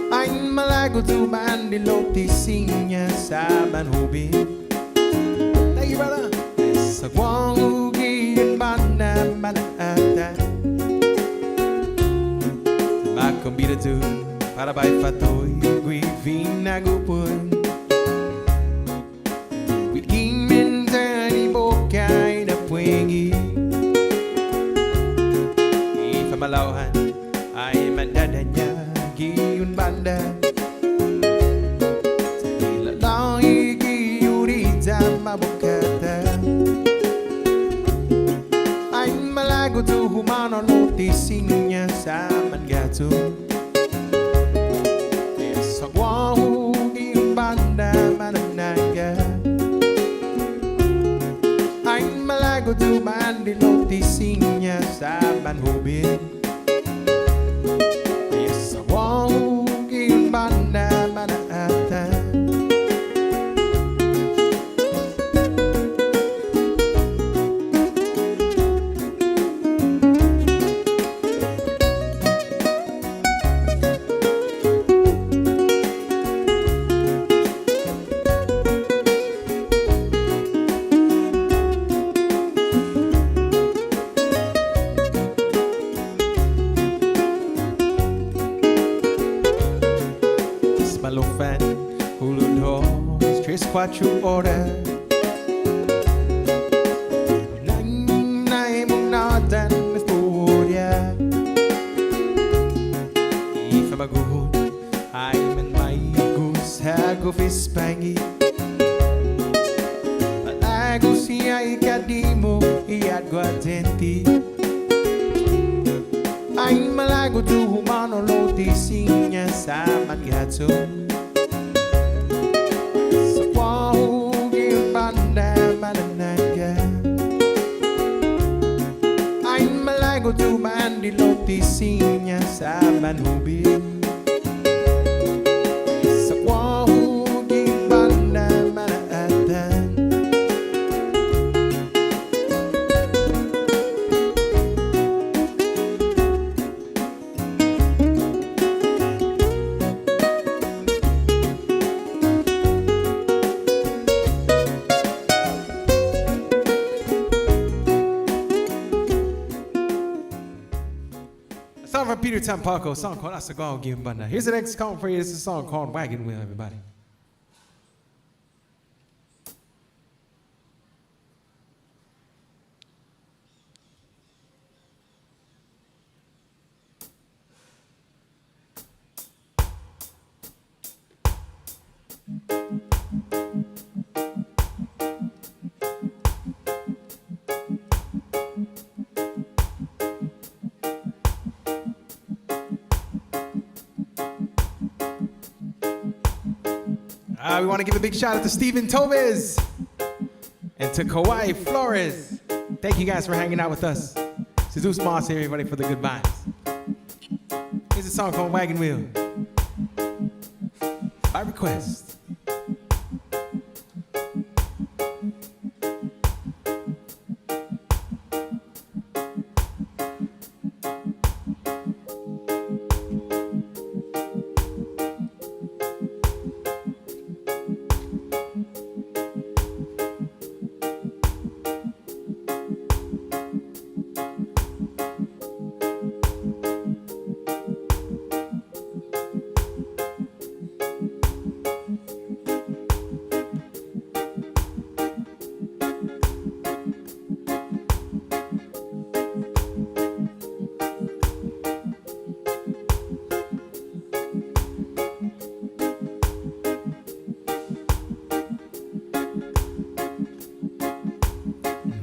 Anh malago tu bandi lo ti signa sa manhubi Thank you, brother. Sa guaugi banda mananaga Macombida tu para bai fatoi Vina gupun Wiging mentani bokay na puwengi Ipamalauhan ay mandadanya Giyun banda Sa ilalaw igiyurita mabukata Ay malago tu humano lo tisinya sa mangato Sagwaugi banda mananaga Anh malago tu bandi lo tisinya sa manhubin Sagwaugi banda manata Malofan, Huludos, 3-4 horas Nanay mong nadan na storya Ifamaguhon ay man may gusago fispangi Malago siya ikadimo iadguadenti Ay malago tu humano lo tisinya sa mangato Sa guaugi banda mananaga Ay malago tu bandi lo tisinya sa manhubi Sa guaugi banda manatan Song from Peter Tampako, song called Asagao Giyong Banda. Here's the next song for you. This is a song called Wagon Wheel, everybody. We want to give a big shout out to Steven Tobes and to Kawhi Flores. Thank you guys for hanging out with us. Jesus Moss here, everybody, for the good vibes. Here's a song called Wagon Wheel by request.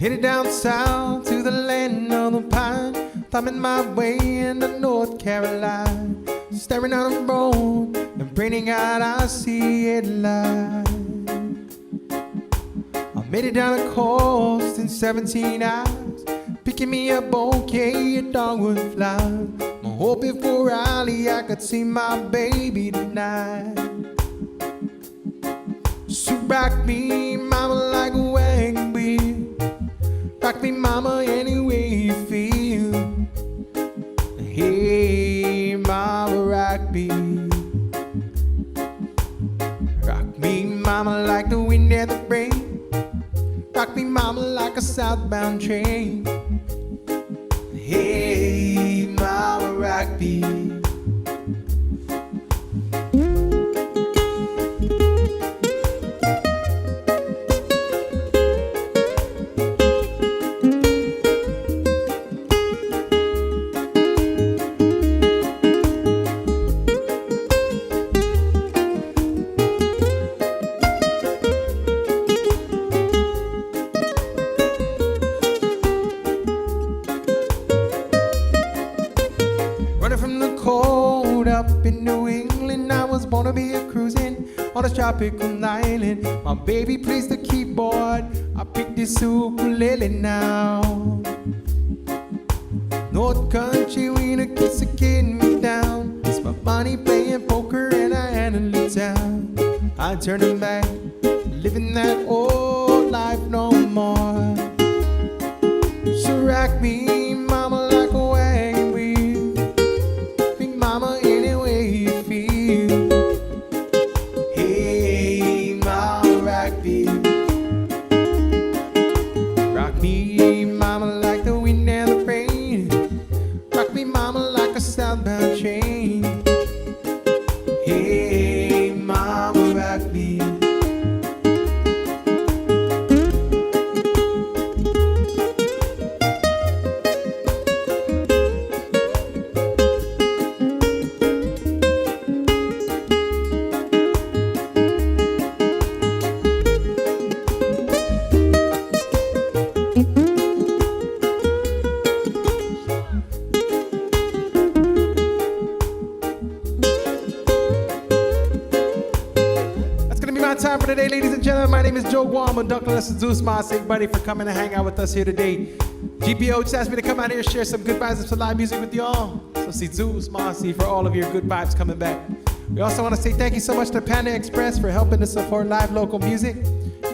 Headed down south to the land of the pine, thumbing my way into North Carolina, staring down the road and praying God I see it light. I made it down the coast in 17 hours, picking me a bouquet of dogwood flowers. I'm hoping for Raleigh I could see my baby tonight. So rock me, mama, like a wagon wheel. Rock me, mama, any way you feel. Hey, mama, rock me. Rock me, mama, like the wind and the rain. Rock me, mama, like a southbound train. Hey, mama, rock me. Up in New England, I was born to be a cruising on a tropical island. My baby plays the keyboard, I pick this ukulele now. North Country, we the kids are getting me down. It's my money playing poker and I handle it down. I turn them back, living that old life no more. So rock me, mama, like a wagon wheel. Big mama, rock me, mama, like the wind and the rain. Rock me, mama, like a southbound train. Hey, mama, rock me. Time for today, ladies and gentlemen. My name is Joe Guam and Duncan Zeus Mas. Everybody for coming to hang out with us here today. GPO just asked me to come out here and share some good vibes and some live music with y'all. So see Zeus Mas for all of your good vibes coming back. We also want to say thank you so much to Panda Express for helping to support live local music.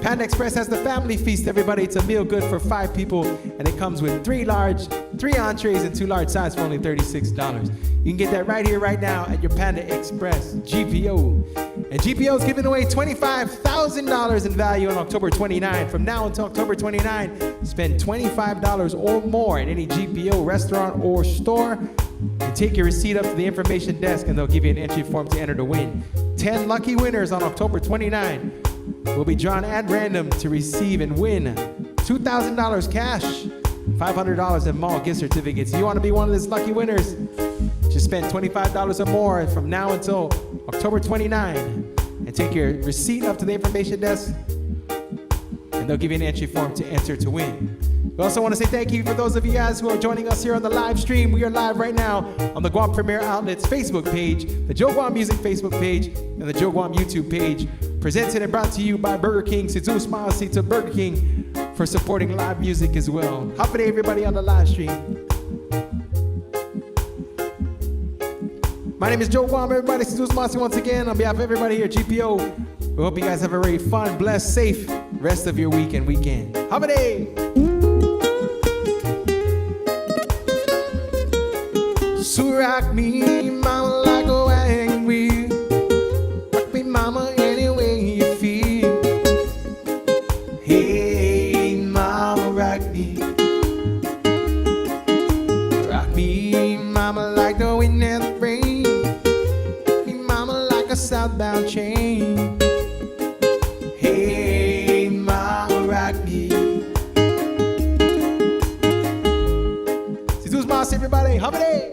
Panda Express has the family feast, everybody. It's a meal good for 5 people, and it comes with 3 entrees and 2 large sides for only $36. You can get that right here, right now at your Panda Express, GPO. And GPO is giving away $25,000 in value on October 29. From now until October 29, spend $25 or more at any GPO restaurant or store. And take your receipt up to the information desk, and they'll give you an entry form to enter to win. 10 lucky winners on October 29 will be drawn at random to receive and win $2,000 cash, $500 in mall gift certificates. You want to be one of these lucky winners? Just spend $25 or more from now until October 29 and take your receipt up to the information desk, and they'll give you an entry form to enter to win. We also want to say thank you for those of you guys who are joining us here on the live stream. We are live right now on the Guam Premier Outlets Facebook page, the Joe Guam Music Facebook page, and the Joe Guam YouTube page. Presented and brought to you by Burger King. Zeus Mas to Burger King for supporting live music as well. Happy day, everybody on the live stream. My name is Joe Guam, everybody. Zeus Mas once again on behalf of everybody here at GPO. We hope you guys have a very fun, blessed, safe rest of your week and weekend. Happy day! So rock me, mama, like a wagon wheel. Rock me, mama, any way you feel. Hey, mama, rock me. Rock me, mama, like the wind and the rain. Rock me, mama, like a southbound train. Hey, mama, rock me. Zeus Mas, everybody, happy day!